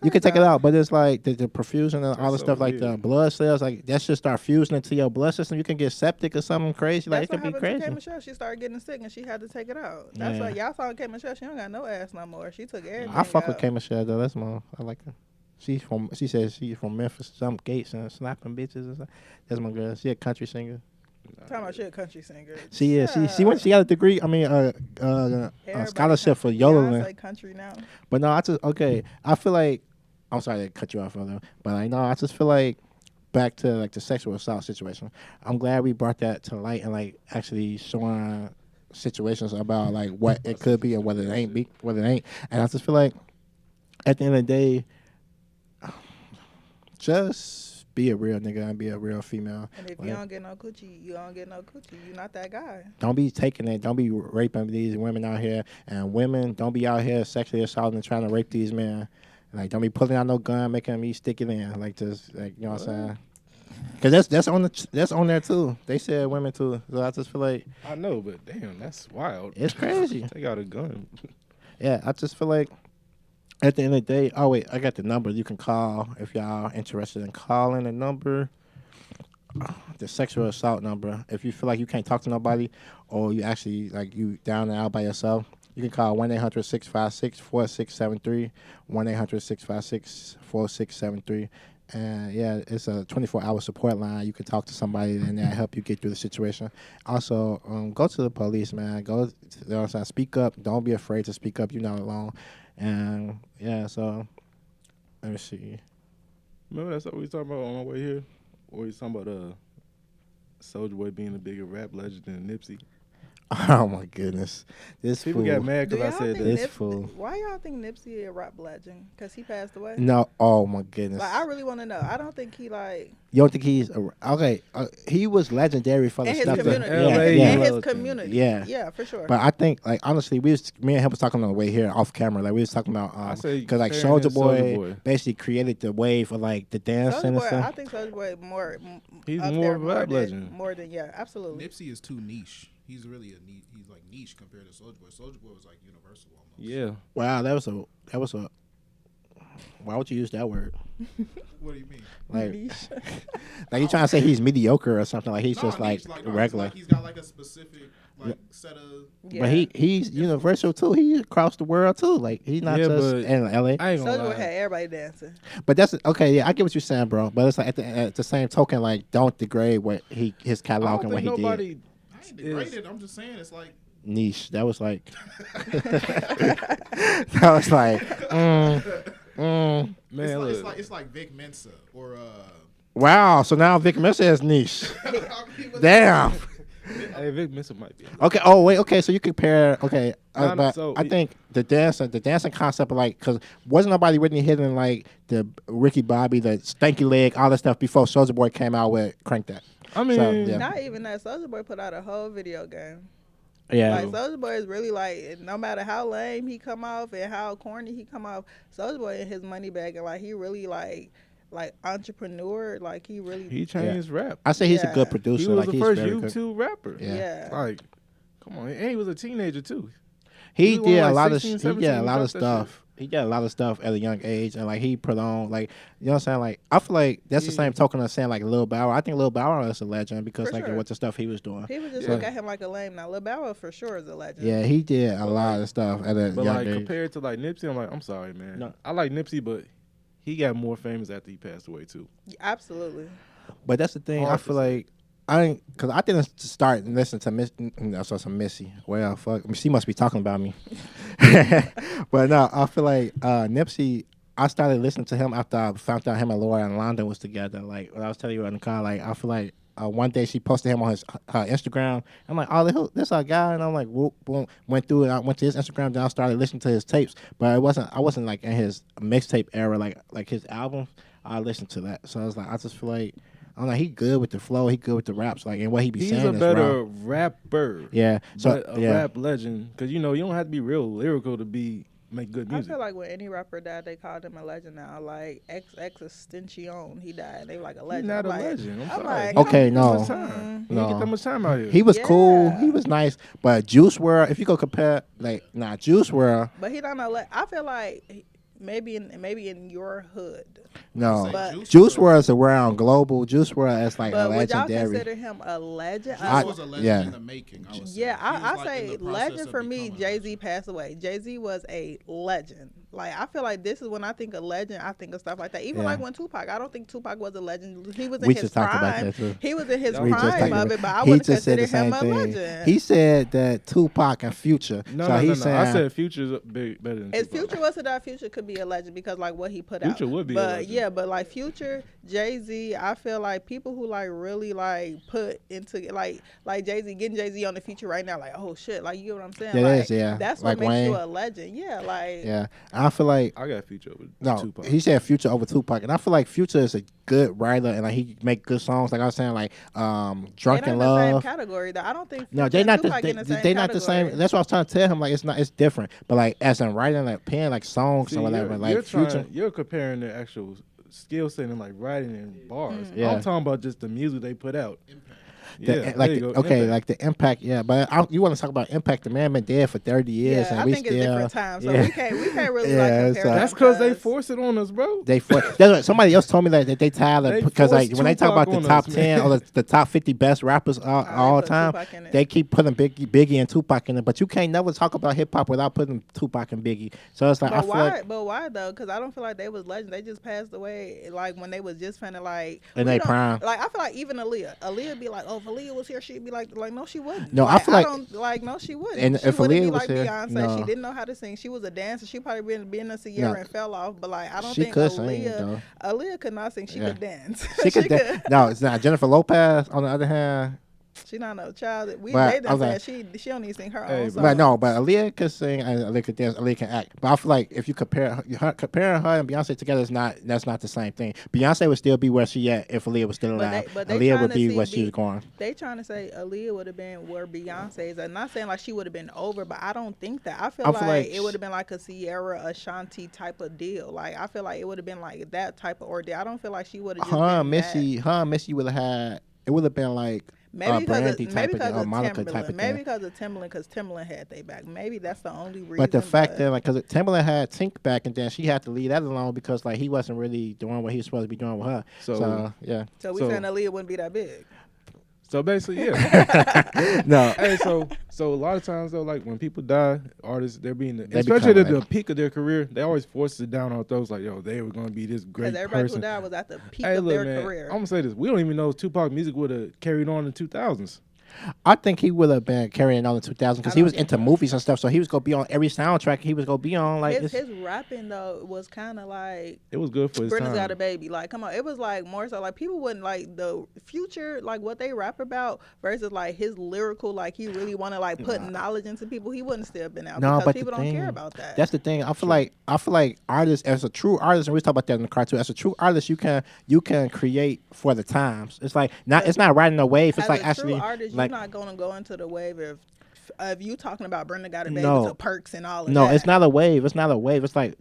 You can take it out, but it's like the perfusion and all the so stuff like the weird. blood cells, like that should start fusing into your blood system. You can get septic or something crazy. Like That's it could what be happened to crazy. K. Michelle. She started getting sick and she had to take it out. That's Yeah. why y'all saw K. Michelle. She don't got no ass no more. She took everything I fuck with out. K Michelle though. That's my I like her. She says she's from Memphis, some gates and slapping bitches and stuff. That's my girl. She a country singer. Talking about she a country singer. She is. She got a degree. I mean, a Everybody scholarship for country. yodeling. Beyonce country now. But no, I feel like I'm sorry to cut you off, brother. But I just feel like back to like the sexual assault situation. I'm glad we brought that to light and like actually showing situations about like what it could be and whether it ain't. And I just feel like at the end of the day, just be a real nigga and be a real female. And if Like, you don't get no coochie, you don't get no coochie. You not that guy. don't be taking it. Don't be raping these women out here. And women, don't be out here sexually assaulting and trying to rape these men. Like, don't be pulling out no gun, making me stick it in. Like, just, like, you know what I'm saying? Because that's on there, too. They said women, too. So I just feel like I know, but damn, that's wild. it's crazy. They got a gun. Yeah, I just feel like at the end of the day, oh, wait, I got the number you can call if y'all interested in calling the number. The sexual assault number. If you feel like you can't talk to nobody or you actually, like, you down and out by yourself, you can call 1-800-656-4673, 1-800-656-4673. And, yeah, it's a 24-hour support line. You can talk to somebody and they'll help you get through the situation. Also, go to the police, man. Go, you know what I'm saying? Speak up. Don't be afraid to speak up. You're not alone. And, yeah, so let me see. Remember that's what we was talking about on our way here? Or we was talking about Soulja Boy being a bigger rap legend than Nipsey? Oh, my goodness. This People fool. got mad Do because I y'all said think that. This fool. Why y'all think Nipsey a rap legend? Because he passed away? No, oh, my goodness. Like, I really want to know. I don't think he, like... You don't think he's okay? He was legendary for the In his stuff community. that, LA yeah, In yeah. his relative. community. Yeah. Yeah, for sure. But I think, like, honestly, me and him was talking on the way here off camera. Like, we was talking about I say because like comparing him Soulja to Boy, Soulja Boy. basically created the wave of like the dancing and Soulja Boy, I stuff. think Soulja Boy more... He's up more there of a rap legend. More than, yeah, absolutely. Nipsey is too niche. He's really he's like niche compared to Soulja Boy. Soulja Boy was like universal almost. Yeah. Wow, that was a Why would you use that word? What do you mean? Like, Niche. like you trying to say he's mediocre or something? Like he's No, just like niche, no, regular. Like he's got like a specific set of. Yeah. But he's universal too. He across the world too. Like he's not Yeah, just but in LA. I ain't gonna Soulja Boy lie. had everybody dancing. But that's okay. Yeah, I get what you're saying, bro. But it's like at the same token, like don't degrade what his I catalog don't and what think he nobody. did. I ain't degraded. I'm just saying it's like. Niche. That was like. That was like. Man, It's look. it's like Vic Mensa or Wow. So now Vic Mensa is niche. I mean, what's- Damn. Hey, Vic Mensa might be. Okay. Oh wait. Okay. So you compare. Okay. Nah, But so I think the dancing concept, of like, because wasn't nobody really hitting like the Ricky Bobby, the stanky leg, all that stuff before Soulja Boy came out with Crank That. I mean, So, yeah. Not even that. Soulja Boy put out a whole video game. Yeah. Like Soulja Boy is really like, no matter how lame he come off and how corny he come off, Soulja Boy in his money bag, and like he really like entrepreneur. Like he really. he changed rap. I say he's a Yeah. good producer. He was like, the he's first very good. YouTube rapper. Yeah. Yeah. Like, come on, and he was a teenager too. He He was did like a lot 16, of 17 he did a when lot he of dropped that stuff. He did a lot of stuff at a young age, and like he prolonged, like, you know what I'm saying. Like I feel like that's the same token of saying like Lil Bow Wow. I think Lil Bow Wow is a legend because For like sure. what the stuff he was doing. People just Yeah. look at him like a lame. Now Lil Bow Wow for sure is a legend. Yeah, he did a lot of stuff at a But young like age. compared to like Nipsey, I'm like, I'm sorry, man. No. I like Nipsey, but he got more famous after he passed away too. Absolutely. But that's the thing. Hard I to feel say. like because I didn't start listening to some Missy. Well, fuck, she must be talking about me. But no, I feel like Nipsey. I started listening to him after I found out him and Laura in London was together. Like what I was telling you in the car. Like I feel like one day she posted him on her Instagram. I'm like, oh, this our guy, and I'm like, whoop, boom, went through it. I went to his Instagram, then I started listening to his tapes. But I wasn't like in his mixtape era, like his albums. I listened to that, so I was like, I just feel like. I'm like, he good with the flow, he good with the raps, like, and what he be He's saying a is better raw. rapper. Yeah, so But a yeah, rap legend, because you know you don't have to be real lyrical to make good I music. feel like when any rapper died, they called him a legend now. Like Extension, he died. They were like a He's legend. not a I'm like, legend. I'm I'm sorry. like, He don't Okay, get that no. much time. He No. didn't get that much time out here. he was cool, Yeah. he was nice, but Juice WRLD, if you go compare, Juice WRLD, But he don't know. I feel like maybe in your hood. no, But- Juice WRLD is around global. Juice WRLD is like a But would y'all legendary. consider him a legend? Juice I- was a legend Yeah. in the making. I would say. Yeah, He was, I like, say in the process legend of for me. becoming a Jay Z legend. passed away. Jay Z was a legend. Like I feel like this is when I think of legend, I think of stuff like that. Even Yeah. like when Tupac, I don't think Tupac was a legend. He was in We his just talked about prime. that too. He was in his We just prime talked of about- it, but I He wouldn't just said consider the him same a thing. legend. He said that Tupac and Future. No, so no, he's no, no. saying, I said Future's better than If Tupac. Future was to die, Future could be a legend because like what he put out. Future would be a but legend. yeah, but like Future, Jay Z, I feel like people who like really like put into like Jay Z, getting Jay Z on the Future right now, like oh shit, like you get what I'm saying? Yeah, it like, is, yeah. That's Like what makes you Wayne. a legend. Yeah, like yeah, I feel like I got Future over no, Tupac. he said Future over Tupac, and I feel like Future is a good writer, and like he make good songs. Like I was saying, like they not Drunken in the same Love. category though. I don't think No, Future they and not the Tupac in the same they not the same. category. That's what I was trying to tell him. Like it's different, but like as in writing, like pen, like songs See, and whatever. you're Like Future. you're comparing the actual skill set and like writing and bars. Yeah. I'm talking about just the music they put out. The, Yeah, like there you the, go, okay, impact. like the impact, yeah. But you want to talk about impact? The man been dead for 30 years, Yeah, and I we think still. it's different times, so yeah. we can't really Yeah, like it's, compare. uh, That's because they because- force it on us, bro. That's what somebody else told me that they tired They of because like forced when they talk about Tupac the on top us, 10 man. or the top 50 best rappers all put time, Tupac in it. they keep putting Biggie and Tupac in it. But you can't never talk about hip hop without putting Tupac and Biggie. So it's like I But feel why? like But why though? Because I don't feel like they was legends. They just passed away. Like when they was just finna like In we they don't- prime. Like I feel like even Aaliyah be like, oh, if Aaliyah was here, she'd be like no, she wouldn't. No, I like, feel like- don't like no, she wouldn't. And she if wouldn't Aaliyah be was like here, Beyonce. no. She didn't know how to sing. She was a dancer. She probably been a Sierra No. and fell off. But like I don't she think could sing Aaliyah. though. Aaliyah could not sing. She Yeah. could dance. She could. No, it's not. Jennifer Lopez, on the other hand, She not no child. They But, done okay. said she don't even sing her Hey, own but song. but no, but Aaliyah could sing and Aaliyah could dance. Aaliyah can act. But I feel like if you comparing her and Beyonce together is that's not the same thing. Beyonce would still be where she at if Aaliyah was still But alive. they Aaliyah tryna would be see where she was going. They trying to say Aaliyah would have been where Beyonce's. I'm not saying like she would have been over, but I don't think that. I feel like it would have been like a Sierra Ashanti type of deal. Like I feel like it would have been like that type of ordeal. I don't feel like she would have. Her and Missy would have had. It would have been like Maybe Brandy because type maybe of thing, because or of Monica type Timberland. of Maybe thing. because of Timberland, because Timberland had they back. Maybe that's the only reason. But the fact that, like, because Timberland had Tink back, and then she had to leave that alone because, like, he wasn't really doing what he was supposed to be doing with her. So yeah. So we saying Aaliyah wouldn't be that big. So basically, yeah. No. Hey, so a lot of times though, like when people die, artists they're being, They especially become at the peak of their career, they always force it down on those like, yo, they were gonna be this great Because everybody person. who died was at the peak Hey, of look, their man, career. I'm gonna say this: we don't even know if Tupac music would have carried on in the 2000s. I think he would have been carrying on in 2000 because he was into movies and stuff. So he was gonna be on every soundtrack. He was gonna be on like his rapping though was kind of like It was good for his Brenda's time. Got a Baby. Like, come on, it was like more so like people wouldn't like the Future, like what they rap about versus like his lyrical, like he really want to like put knowledge into people. He wouldn't still have been out because people don't care about that. That's the thing. I feel like artists, as a true artist, and we talk about that in the cartoon. As a true artist, you can create for the times. It's like it's not riding a wave. It's as like a actually true artist, like you're not gonna go into the wave if you talking about Brenda Got a Baby No. to Perks and all of that. no, it's not a wave. It's not a wave. It's like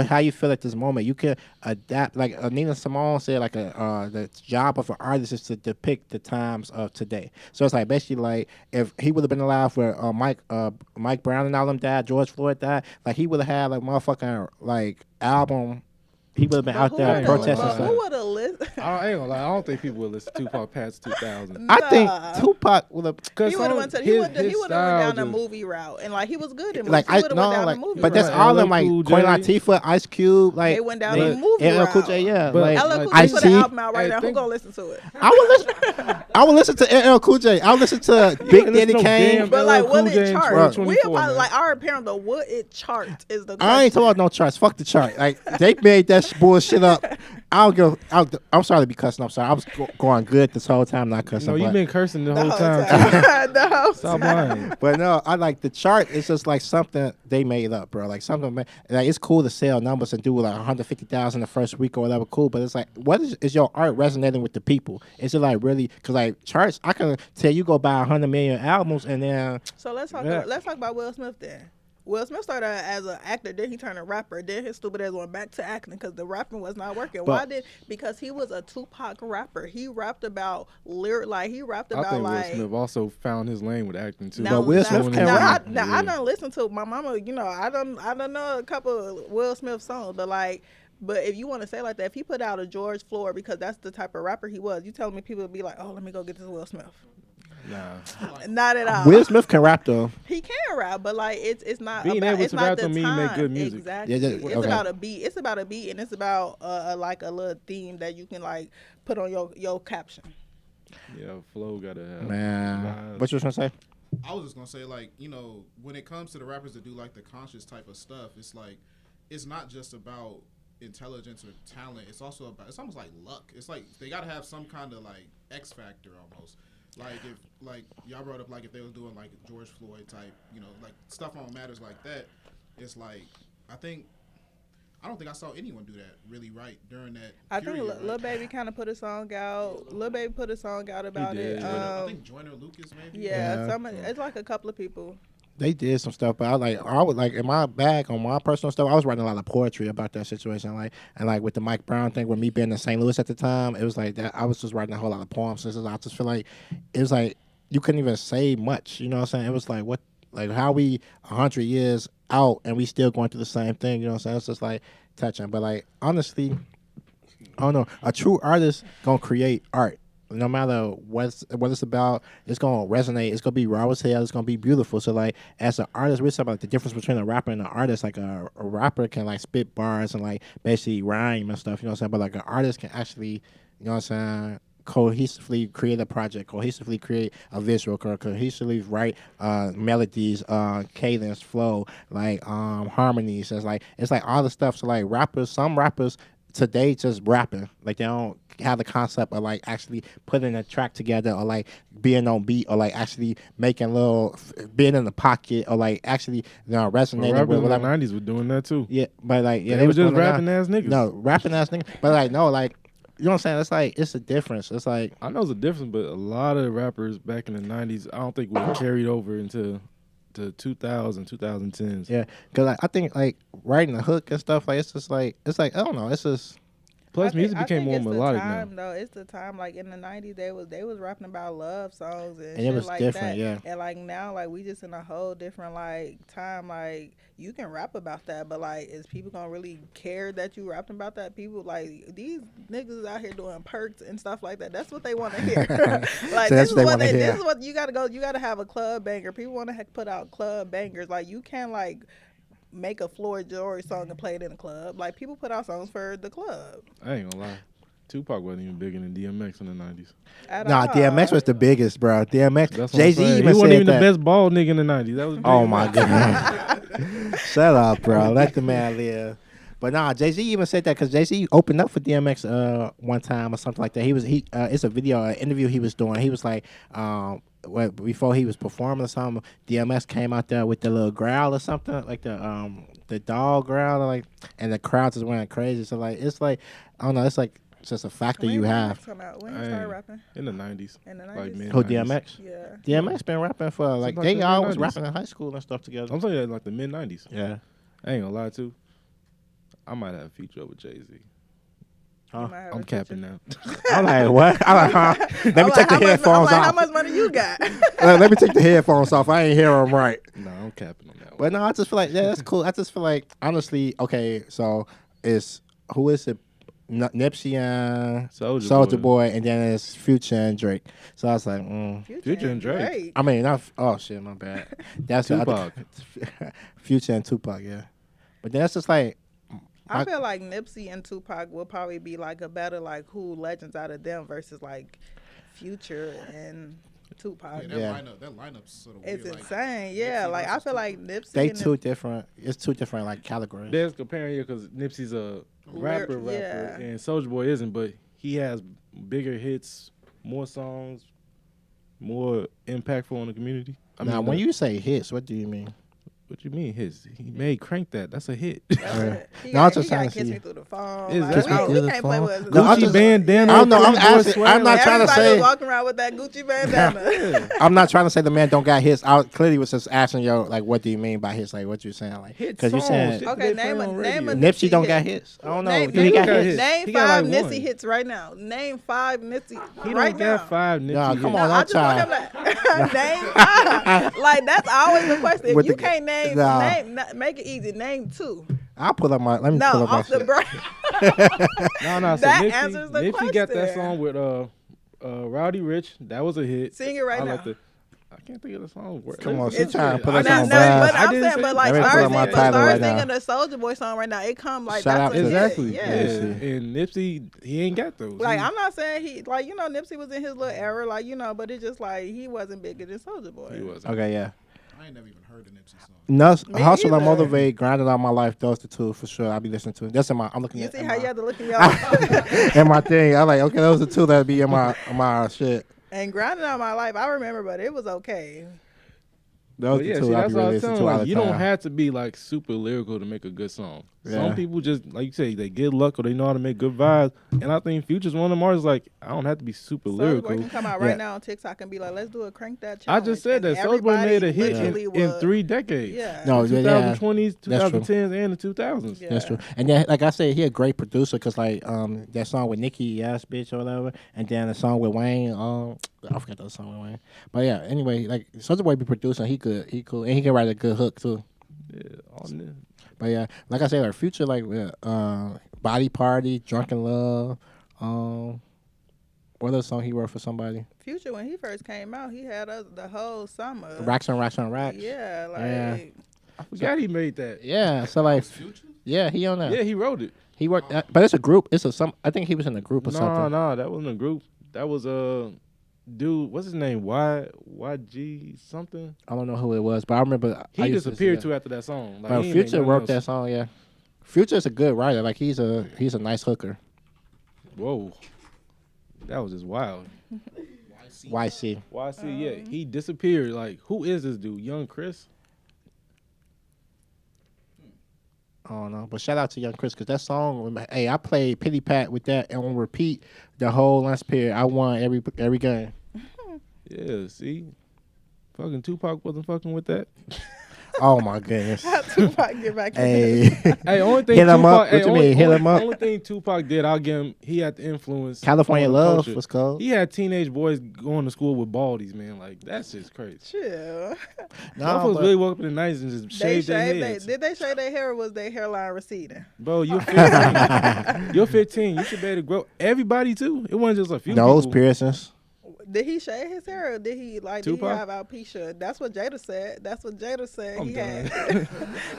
how you feel at this moment. You can adapt. Like Nina Simone said, like the job of an artist is to depict the times of today. So it's like basically like if he would have been alive where Mike Brown and all them died, George Floyd died, like he would have had like motherfucking like album. He would have been But out who there would've- protesting but stuff. Who would have listened? I ain't gonna lie, I don't think people would listen to Tupac past 2000. I think Tupac would have. He would have went down the movie route, and like he was good in movies. Like He would've went down like, the movie but that's route. all them LL like Cool Queen J. Latifah, Ice Cube, like They went down the movie LL Cool route. J, yeah. But like, LL Cool J Ice put an T. album out right Hey, now. Who think- gonna listen to it? I would listen to LL Cool J. I would listen to Big listen Daddy to no Kane. damn But LL like, Cool will J it in chart? 2024, We probably man. like our apparent though. Will it chart? Is the question. I ain't talking about no charts. Fuck the chart. Like they made that bullshit up. I'm sorry to be cussing. I'm sorry. I was going good this whole time, not cussing. No, you've but- been cursing the whole whole time. time. The whole Stop time. lying. But no, I like the chart. It's just like something they made up, bro. Like something, like it's cool to sell numbers and do like 150,000 the first week or whatever. Cool, but it's like, what is your art resonating with the people? Is it like really? Because like charts, I can tell you go buy 100 million albums and then So let's talk. Yeah. Let's talk about Will Smith then. Will Smith started as an actor, then he turned a rapper, then his stupid ass went back to acting because the rapping was not working. Because he was a Tupac rapper. He rapped about he rapped I about think Will like. Smith also found his lane with acting too. But Will Smith can rap. I done listen to my mama. I don't know a couple of Will Smith songs, but if you want to say like that, if he put out a George Floyd because that's the type of rapper he was, you telling me people would be like, oh, let me go get this Will Smith. Nah. Not at all. Will Smith can rap though. He can rap, but like it's not Being about able it's to not rap the don't mean you time. make good music. Exactly. Yeah, It's okay. about a beat. It's about a beat, and it's about like a little theme that you can like put on your caption. Yeah, flow gotta have. Man, vibes. what you was gonna say? I was just gonna say, like, when it comes to the rappers that do like the conscious type of stuff, it's like it's not just about intelligence or talent. It's also about, it's almost like luck. It's like they gotta have some kind of like X factor almost. Like if like y'all brought up like if they was doing like George Floyd type, like stuff on matters like that. It's like I don't think I saw anyone do that really right during that. I period, think right? Lil Baby kind of put a song out. Lil Baby put a song out about did. it. I think Joyner Lucas maybe. Yeah, Yeah. it's like a couple of people. They did some stuff, but I would like in my bag on my personal stuff. I was writing a lot of poetry about that situation, and with the Mike Brown thing, with me being in St. Louis at the time, it was like that. I was just writing a whole lot of poems. I just feel like it was like you couldn't even say much. You know what I'm saying? It was like what, like how we 100 years out and we still going through the same thing. You know what I'm saying? It's just like touching, but like honestly, I don't know. A true artist gonna create art. No matter what it's about, it's gonna resonate. It's gonna be raw as hell. It's gonna be beautiful. So like, as an artist, we're talking about the difference between a rapper and an artist. Like a rapper can like spit bars and like basically rhyme and stuff. You know what I'm saying? But like an artist can actually, you know what I'm saying, cohesively create a project, cohesively create a visual, cohesively write melodies, cadence, flow, like harmonies. It's like all the stuff. So like some rappers today just rapping, like they don't have the concept of like actually putting a track together or like being on beat or like actually making being in the pocket or like actually resonating Rappers with in the whatever. 90s were doing that too. Yeah, but like They were just doing it now. rapping ass niggas. No, rapping ass niggas. But like no, like you know what I'm saying? It's like it's a difference. It's like I know it's a difference, but a lot of rappers back in the 90s, I don't think were carried over into the 2010s. yeah, because I think like writing a hook and stuff like it's like I don't know. It's just Plus, music I became think more it's melodic the now. time, though. It's the time, like in the '90s, they was rapping about love songs and And shit it was like different, that. yeah. And like now, like we just in a whole different like time. Like you can rap about that, but like is people gonna really care that you rapping about that? People like these niggas out here doing perks and stuff like that. That's what they want to hear. Like So that's what they wanna hear. this is what you gotta go. You gotta have a club banger. People want to put out club bangers. Like you can't like make a Floyd George song and play it in a club. Like people put out songs for the club. I ain't gonna lie. Tupac wasn't even bigger than DMX in the 90s. Nah, DMX was the biggest, bro. DMX, That's what Jay I'm Z saying. even He wasn't said even that. the best bald nigga in the 90s. That was Oh Big my Mike. god! Shut up, bro. Let the man live. But nah, Jay Z even said that because Jay Z opened up for DMX one time or something like that. It's a video, an interview he was doing. He was like, before he was performing or something, DMX came out there with the little growl or something like the dog growl, like, and the crowd just went crazy. So like, it's like, I don't know, it's like just a factor you have. When you started rapping? In the 90s. In the 90s? Like mid Who 90s. DMX? Yeah. DMX been rapping for like Since, like, they the always mid-90s. rapping in high school and stuff together. I'm saying like the mid 90s. Yeah. I ain't gonna lie to. I might have a feature over Jay Z. Huh? I'm capping now. I'm like, what? I'm like, huh? Let me take the headphones How off. much money you got? Let me take the headphones off. I ain't hear them right. No, I'm capping on that one. But no, I just feel like, yeah, that's cool. I just feel like, honestly, okay, so who is it? Nipsey and Soulja Boy, and then it's Future and Drake. So I was like, Future and Drake. I mean, oh shit, my bad. That's the other- Tupac. Future and Tupac, yeah. But then that's just like, I feel like Nipsey and Tupac will probably be like a better like who legends out of them versus like Future and Tupac. Yeah. That lineup's sort of It's weird. insane. Nipsey Yeah, like I versus feel Tupac. like Nipsey they and two different. It's two different like categories. There's comparing here because Nipsey's a rapper, Yeah. and Soulja Boy isn't, but he has bigger hits, more songs, more impactful on the community. Now, when you say hits, what do you mean? What you mean hits? He made Crank That. That's a hit. That's it. He No, I was got, just he trying got to Kiss see. Me Through the Phone. Is Like, Kiss we, Me we Through the can't play Phone? with No, I Gucci just- bandana. I don't know. I'm Pretty Boy asking. Swag, I'm not like- trying to Everybody say. was walking around with that Gucci bandana. I'm not trying to say the man don't got hits. I clearly was just asking yo, like, what do you mean by hits? Like, what you saying? Like, Hit because you songs, saying shit. Okay, They play name on a radio. Nipsey don't hit. got hits. I don't know. Name, Do he got got hits? hits. Name He got, five like, Nipsey one. hits right now. Name five Nipsey He right don't now. got 5 Nipsey Nah, hits. come No, on, I just want him to name five. Like that's always the question. If With you the- can't name, nah. make it easy. Name two. I'll pull up my. Let me No, pull up my off the shit. brain. No. So That Nipsey, answers the Nipsey got that question. song with Rowdy Rich. That was a hit. Sing it right I now. like the. I can't think of the song. Come on, Let me she see. trying to put I us didn't on say- blast. But I I'm didn't saying, say- but like Let me pull up my title start right singing now. the Soulja Boy song right now. It come like Shout out that's to- a hit. Exactly. Yeah. Let me see. And Nipsey, he ain't got those. Like He- I'm not saying he like Nipsey was in his little era like but it's just like he wasn't bigger than Soulja Boy. he was. Okay, yeah. I ain't never even heard a Nipsey song. No, Me hustle and either. motivate, grinding all my life. Those the two for sure. I'll be listening to. That's in my. I'm looking You at see in how my, you have to look in your in my thing. I'm like, okay, those are two that'll be in my shit. and grinding on my life. I remember, but it was okay. Those But the yeah, two see, I'll that's be what I really was listening saying. to all Like, the you time. don't have to be like super lyrical to make a good song. Yeah. Some people just, like you say, they get luck or they know how to make good vibes. And I think Future's one of them artists. Like, I don't have to be super Soulja Boy lyrical. can come out Yeah. right now on TikTok and be like, let's do a crank that I challenge. just said And that Soulja Boy made a hit everybody in literally 3 decades. Yeah. No, The yeah, 2020s, That's true. 2010s, and the 2000s. Yeah. That's true. And then, like I said, he a great producer because, like, that song with Nicki, Yes Bitch or whatever, and then the song with Wayne, I forgot the song with Wayne. But yeah, anyway, like, Soulja Boy be producing, he cool, and he can write a good hook too. Yeah, on there. But yeah, like I said, our Future, like, Body Party, Drunken Love, what other song he wrote for somebody? Future, when he first came out, he had us the whole summer. Racks on Racks on Racks. Yeah, like Yeah. I forgot he made that. Yeah, so like, Future? yeah, he on that. Yeah, he wrote it. He worked, but it's a group. I think he was in a group or No, something. that wasn't a group. That was dude, what's his name? YG something. I don't know who it was, but I remember He I used to disappeared see too after that song. Like, But he ain't make Future nothing wrote else. that song. Yeah, Future's a good writer. Like he's a nice hooker. Whoa, that was just wild. YC. YC, yeah, he disappeared. Like, who is this dude? Young Chris? I don't know, but shout out to Young Chris because that song. Hey, I played Pity Pat with that and on repeat the whole lunch period. I won every game. Yeah, see, fucking Tupac wasn't fucking with that. Oh my goodness. How Tupac get back in Hey, Hey, only thing Hit 'em Tupac, up. What you mean, hit 'em up? Only thing Tupac did, I'll give him. He had the influence. California on the Love culture. was cold. He had teenage boys going to school with baldies, man. Like that's just crazy. Chill. Motherfuckers really woke up in the night and just shaved their heads. Did they shave their hair or was their hairline receding? Bro, you're 15. You're 15. You should be able to grow. Everybody too. It wasn't just a few Nose people. piercings. Did he shave his hair or did he did he Tupac? have alopecia? That's what Jada said. That's what Jada said I'm he done. had.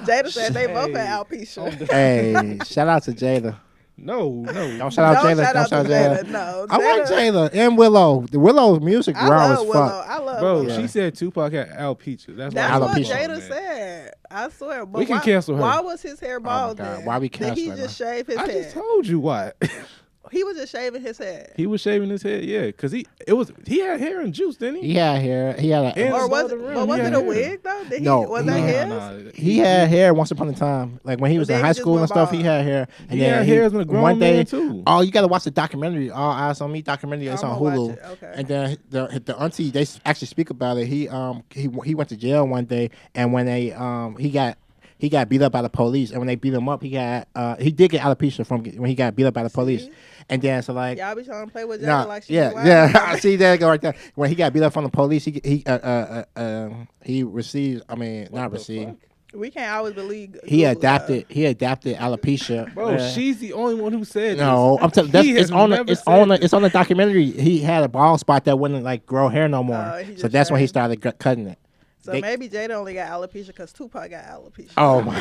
Jada said they both had alopecia. Hey, shout out to Jada. No. Don't shout out Don't Jada. shout Don't out shout to out Jada. Jada. No, I like Jada- Jada and Willow. The Willow's music I raw as love fuck. Willow. I love Bro, Willow. she said Tupac had alopecia. That's That's what Alopecia. Jada said. I swear. But We can why, cancel her. Why was his hair my bald God. then? Why we Did he canceling just shave his I head? just told you why. He was just shaving his head. He was shaving his head, yeah, because he had hair and juice, didn't he? He had hair. He had And- a. Or was above it? the rim, But was he it had a hair. wig though? Did No, was that his? He had hair once upon a time. Like when he was But in then high he just school and went stuff, he bald. had hair. And He then had hair as a grown one day, man too. oh, you gotta watch the documentary, All Eyes on Me documentary. It's I'ma on watch Hulu. it, okay. And then the auntie, they actually speak about it. He went to jail one day, and when they he got beat up by the police, and when they beat him up, he did get alopecia from when he got beat up by the police. See? And then so like. Y'all be trying to play with Jada Nah, like she yeah. I see that go right there. When he got beat up from the police, he received. I mean, not received. We can't always believe. He Google adapted. He adapted alopecia. Bro, she's the only one who said No, I'm telling. He It's has on. never It's said on. this. It's on the documentary. He had a bald spot that wouldn't like grow hair no more. He So just that's when he shaved. started cutting it. So They- maybe Jada only got alopecia because Tupac got alopecia. Oh my.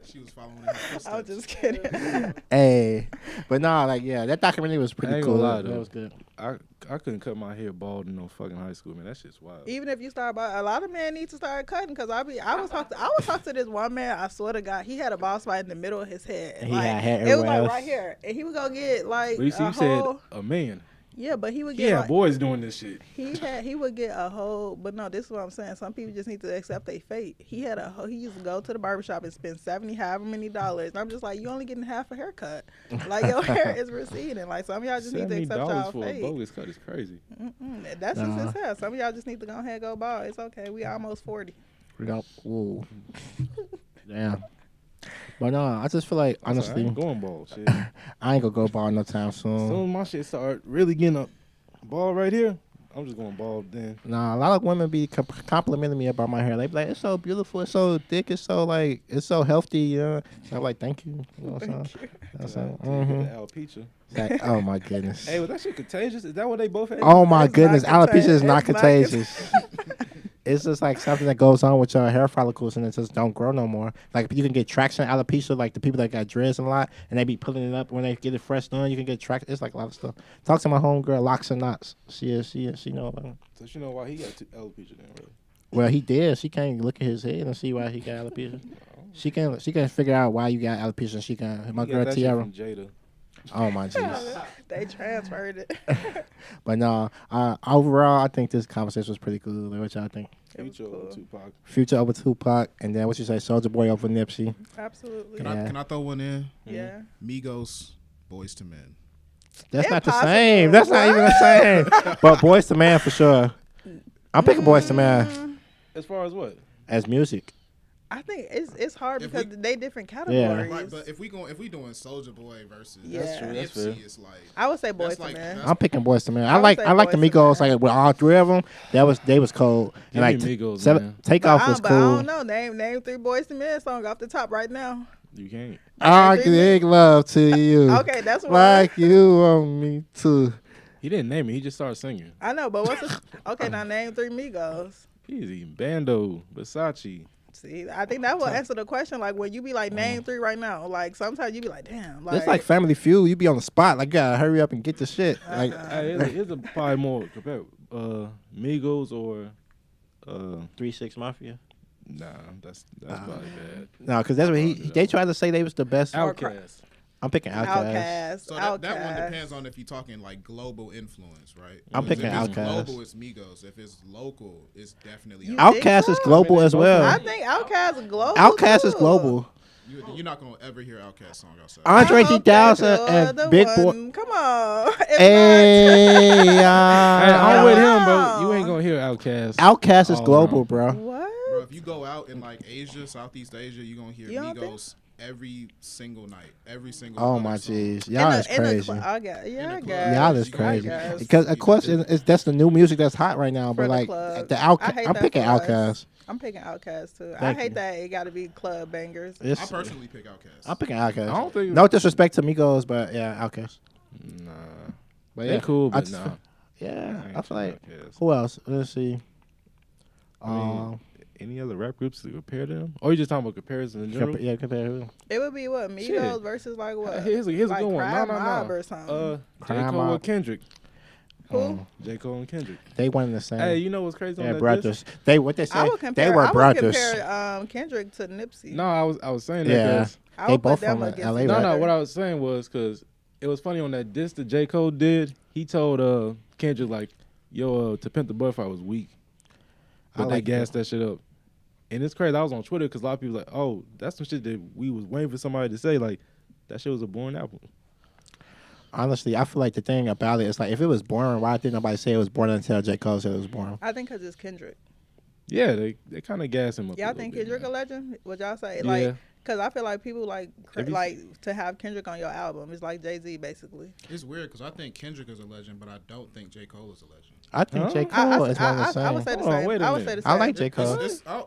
She was following in his footsteps. I was just kidding. Hey, but no, like yeah, that documentary was I pretty ain't cool. gonna lie, That though. was good. I couldn't cut my hair bald in no fucking high school, man. That shit's wild. Even if you start by, a lot of men need to start cutting because I was talking to this one man. I swear to God, he had a bald spot in the middle of his head. And he like, had hair it was everywhere like else. right here, and he would go get like But you see, a you said whole. a man. Yeah, but he would He get had like, boys doing this shit. he would get a whole. But no, this is what I'm saying. Some people just need to accept their fate. He had a whole. He used to go to the barbershop and spend however many dollars. And I'm just like, you only getting half a haircut. Like your hair is receding. Like some of y'all just need to accept y'all $70 for a fate. bogus cut is crazy. That's just Nah. his hair. Some of y'all just need to go ahead and go bald. It's okay. We almost 40. Ooh. Damn. But no, I just feel like I honestly, ain't going bald. Shit. I ain't gonna go bald no time soon. Soon as my shit start really getting a bald right here, I'm just going bald then. Nah, a lot of women be complimenting me about my hair. They be like, "It's so beautiful, it's so thick, it's so like, it's so healthy." So I'm like, "Thank you." You know what I'm saying? You know what I'm saying? The alopecia. Like, oh my goodness. Hey, was that shit contagious? Is that what they both had? Oh my It's goodness, not alopecia is not contagious. contagious. It's just like something that goes on with your hair follicles and it just don't grow no more. Like you can get traction alopecia, like the people that got dreads a lot and they be pulling it up when they get it fresh done. You can get traction. It's like a lot of stuff. Talk to my homegirl, Locks and Knots. She know about it. So you know why he got alopecia then, really? Well, he did. She can't look at his head and see why he got alopecia. She can figure out why you got alopecia. She can. My He got girl that shit Tiara. from Jada. Oh my jeez. They transferred it. But no, overall, I think this conversation was pretty cool. Like, what y'all think? It was Future over cool. Tupac. Future over Tupac, and then what you say, Soulja Boy over Nipsey. Absolutely. Can Yeah. I throw one in? Yeah. Migos, Boys to Men. That's not the Impossible. same. That's not even the same. But Boys to Man for sure. I'm picking Boys to Man As far as what? as music. I think it's hard If because we- they different Yeah. categories. Right, but if we doing Soulja Boy versus That's true, that's Nipsey, fair. it's like I would say Boys that's to like- Men. that's- I'm picking Boys to Man. I would I say like the Boyz II Migos. Men. Like with all three of them, they was cold. Give And me like Migos, man. Takeoff was But I cool. don't know. Name 3 Boys to Men songs off the top right now. You can't. I Three give love to you. Okay, that's one. Like you want me to. He didn't name it. He just started singing. I know, but okay? Now name 3 Migos. He's eating Bando, Versace. See, I think that will answer the question. Like when you be like, name 3 right now. Like sometimes you be like, damn. Like, It's like Family Feud. You be on the spot. Like, you gotta hurry up and get the shit. Like, Hey, it's a probably more compared Migos or 3-6 Mafia. nah. That's probably bad. No, because that's what they tried to say they was the best. Outkast. I'm picking Outkast. Outcast. So that one depends on if you're talking like global influence, right? I'm Because picking if it's Outkast. global, it's Migos. If it's local, it's definitely You Outkast. Outkast so? is global as well. I think Outkast is global. Outkast is too. global. You're not gonna ever hear Outkast song outside. Andre I hope 3000 that you're and the Big Boy. one. Come on. If Hey, Hey, I'm with him, Wow. bro. You ain't gonna hear Outkast. Outkast is all global, around. bro. not, what? Bro, if you go out in like Asia, Southeast Asia, you're gonna hear You don't think? Migos every single night, every single. Oh other my song. jeez, y'all is crazy. I guess. In Yeah, the I club. guess. Y'all is You crazy. guess. Because of course that's the new music that's hot right now. For But the like club. the I Outcast, hate I'm that picking for us. Outcast. I'm picking Outkast too. I Thank hate you. that it got to be club bangers. It's- I personally pick Outkast. I'm picking Outcast. I don't think- No disrespect to Migos, but yeah, Outcast. Nah, But they yeah, cool, I but just- nah. Yeah, ain't I feel like Outkast. who else? Let's see. I mean, any other rap groups to compare to them? Or you just talking about comparison in general? compare who? It would be what Migos Shit. versus like what? Here's a like good one. Crime No. Mob or something. J. Crime Cole or Mob. Kendrick. Who? J. Cole and Kendrick. They one and the same. Hey, you know what's crazy on They're that brothers. diss? They what they I say? would compare. They were I would brothers. compare Kendrick to Nipsey. No, I was saying that Yeah. 'cause- I They would put both them from against LA, each No, right? other. what I was saying was because it was funny on that diss that J. Cole did. He told Kendrick like, "Yo, To Pimp the Butterfly was weak," I but they like gassed that shit up. And it's crazy. I was on Twitter because a lot of people like, "Oh, that's some shit that we was waiting for somebody to say." Like, that shit was a boring album. Honestly, I feel like the thing about it is like if it was boring, why didn't nobody say it was boring until J. Cole said it was boring? I think because it's Kendrick. Yeah, they kind of gas him up. Y'all a think little bit, Kendrick a man. legend? Would y'all say? Yeah. Like, because I feel like people If you- like to have Kendrick on your album. It's like Jay-Z basically. It's weird because I think Kendrick is a legend, but I don't think J. Cole is a legend. I think Huh? J. Cole is one of the I same. would say the Hold on, same. wait a I would say minute. the same. I like J. Cole.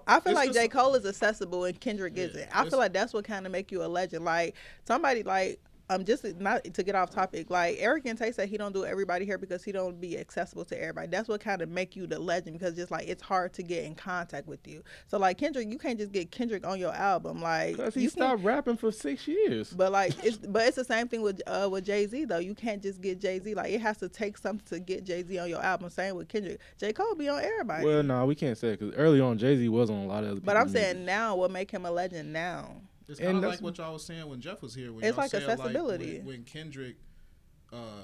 I feel it's like just- J. Cole is accessible and Kendrick Yeah, isn't. I it's- feel like that's what kind of make you a legend. Like somebody like just not to get off topic. Like Eric and Tay said he don't do everybody here because he don't be accessible to everybody. That's what kind of make you the legend because just like it's hard to get in contact with you. So like Kendrick, you can't just get Kendrick on your album. Like Cause he you can, stopped rapping for 6 years. but like it's the same thing with Jay-Z though. You can't just get Jay-Z. Like it has to take something to get Jay-Z on your album. Same with Kendrick. J. Cole be on everybody. Well, no, we can't say it because early on Jay-Z was on a lot of other. But I'm people's saying music. now, what make him a legend now? It's And kind of that's- like what y'all was saying when Jeff was here. When It's y'all like said, accessibility. when Kendrick,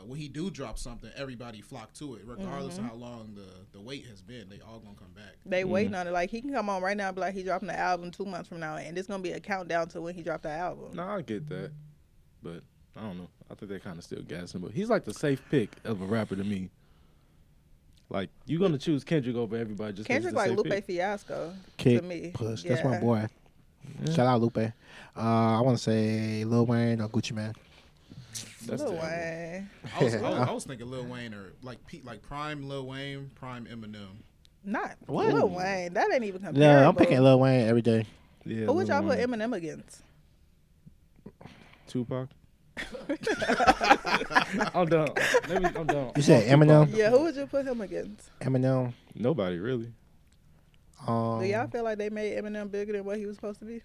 when he do drop something, everybody flock to it, regardless of how long the wait has been. They all gonna come back. They waiting on it. Like he can come on right now and be like he dropping the album 2 months from now, and it's gonna be a countdown to when he dropped the album. No, I get that, but I don't know. I think they kind of still gas him, but he's like the safe pick of a rapper to me. Like you gonna choose Kendrick over everybody just 'cause Kendrick he's a like safe Lupe pick. Fiasco Kick, to me. push. Yeah. That's my boy. Yeah. Shout out Lupe. I want to say Lil Wayne or Gucci Man. That's Lil terrible. Wayne. I was thinking Lil Wayne or like prime Lil Wayne, prime Eminem. Not What? Lil Wayne. That ain't even comparable. Yeah, I'm picking Lil Wayne every day. Yeah, Who would Lil y'all put Wayne. Eminem against? Tupac. I'm done. I'm done. You said Tupac. Eminem? Yeah, who would you put him against? Eminem. Nobody really. Do y'all feel like they made Eminem bigger than what he was supposed to be?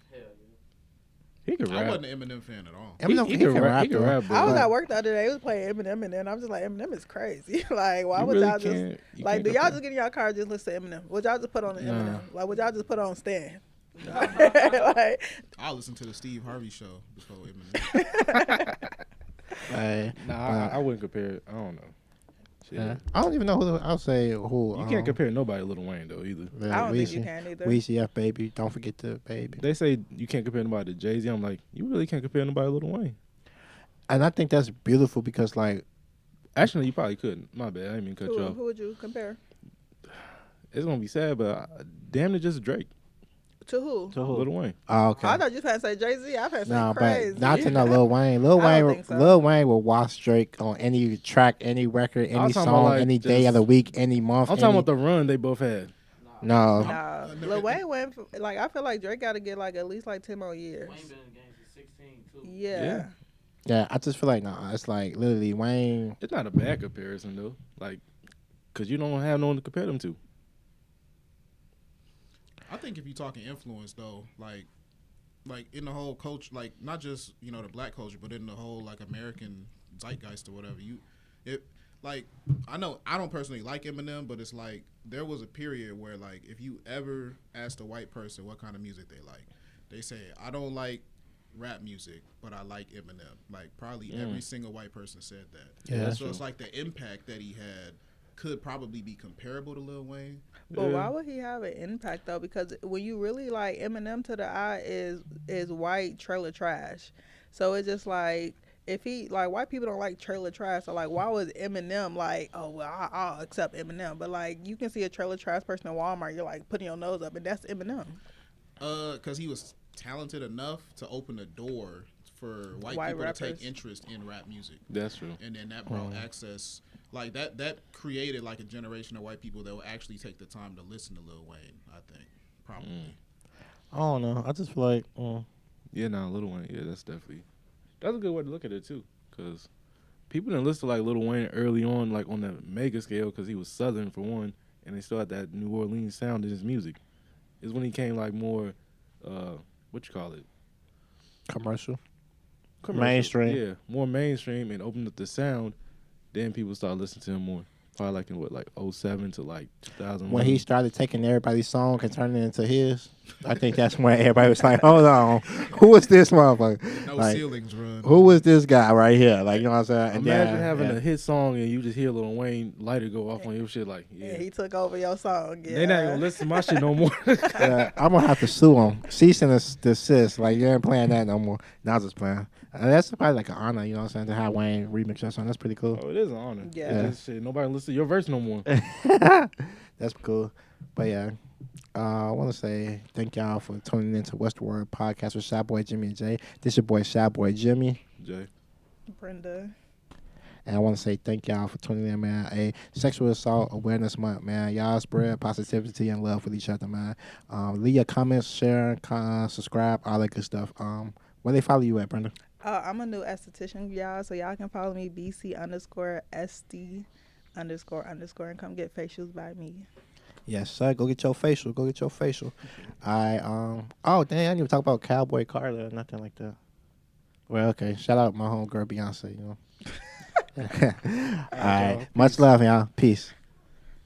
He could I rap. wasn't an Eminem fan at all. Eminem, he he can can rap. rap, He can though. rap. I was but at work the other day. It was playing Eminem, and then I'm just like, Eminem is crazy. Like, why you would really y'all just can't- you like? can't Do y'all compare. just get in your car and just listen to Eminem? Would y'all just put on the Nah. Eminem? Like, would y'all just put on Stan? like, I listened to the Steve Harvey show before Eminem. Like, Nah, I wouldn't compare it. I don't know. Shit. yeah. I don't even know who. I'll say who. You can't compare nobody to Lil Wayne though either. Yeah, I don't think you Weezy. can either. Weezy, yeah, baby. Don't forget the baby. They say you can't compare nobody to Jay-Z. I'm like, you really can't compare nobody to Lil Wayne. And I think that's beautiful because, like, Actually, you probably couldn't. My bad. I didn't mean to cut you off. Who would you compare It's gonna be sad, but damn it, just Drake, to? Who? to who? Lil Wayne. Oh, okay. I thought you was gonna say Jay-Z. I was No, gonna say crazy. but not to know Lil Wayne. Lil I don't Wayne, think so. Lil Wayne will watch Drake on any track, any record, any talking song, about, like, any day just- of the week, any month. I'm talking about the run they both had. No, Nah, Lil Wayne went for, like I feel like Drake got to get like at least like 10 more years. Wayne been in the game since 16 too. Yeah. yeah, I just feel like it's like literally Wayne. It's not a bad comparison though, like, cause you don't have no one to compare them to. I think if you're talking influence though, like in the whole culture, like not just the black culture, but in the whole like American zeitgeist or whatever. I know I don't personally like Eminem, but it's like there was a period where like if you ever asked a white person what kind of music they like, they say I don't like rap music, but I like Eminem. Like probably every single white person said that. Yeah, so it's like the impact that he had could probably be comparable to Lil Wayne. But why would he have an impact though? Because when you really like Eminem to the eye is white trailer trash. So it's just like if he like white people don't like trailer trash, so like why was Eminem like, oh well, I'll accept Eminem, but like you can see a trailer trash person in Walmart, you're like putting your nose up, and that's Eminem. Because he was talented enough to open the door for white people rappers to take interest in rap music. That's true. And then that brought access, like that created like a generation of white people that will actually take the time to listen to Lil Wayne. I think probably. I don't know. I just feel like Yeah, Lil Wayne. Yeah, that's a good way to look at it too, because people didn't listen to like Lil Wayne early on, like on the mega scale, because he was Southern for one, and they still had that New Orleans sound in his music. It's when he came like more, what you call it, commercial. commercial. Mainstream. Yeah, more mainstream, and opened up the sound. Then people started listening to him more. Probably like in what, like 07 to like 2001. When he started taking everybody's song and turning it into his, I think that's when everybody was like, hold on, who is this motherfucker? No Like, ceilings run. who is this guy right here? Like, you know what I'm saying? And Imagine then, having a hit song and you just hear Lil Wayne lighter go off on your shit. Like, Yeah, he took over your song. Yeah, they not gonna listen to my shit no more. I'm gonna have to sue him. Cease and desist. Like, you ain't playing that no more. Now I'm just playing. That's probably like an honor, you know what I'm saying, to have Wayne remix your song. That's pretty cool. Oh, it is an honor. Yeah. It's just shit, nobody listen to your verse no more. That's cool. But yeah, I want to say thank y'all for tuning into Westward Podcast with Shy Boy Jimmy and Jay. This your boy Shy Boy Jimmy. Jay. Brenda. And I want to say thank y'all for tuning in, man. A Sexual Assault Awareness Month, man. Y'all spread positivity and love with each other, man. Leave your comments, share, subscribe, all that good stuff. Where they follow you at, Brenda? I'm a new esthetician, y'all, so y'all can follow me BC_SD__ and come get facials by me. Yes, sir. Go get your facial. Go get your facial. Oh, dang, I didn't even talk about Cowboy Carter or nothing like that. Well, okay. Shout out my homegirl Beyonce, you know. All right. Much love, y'all. Peace.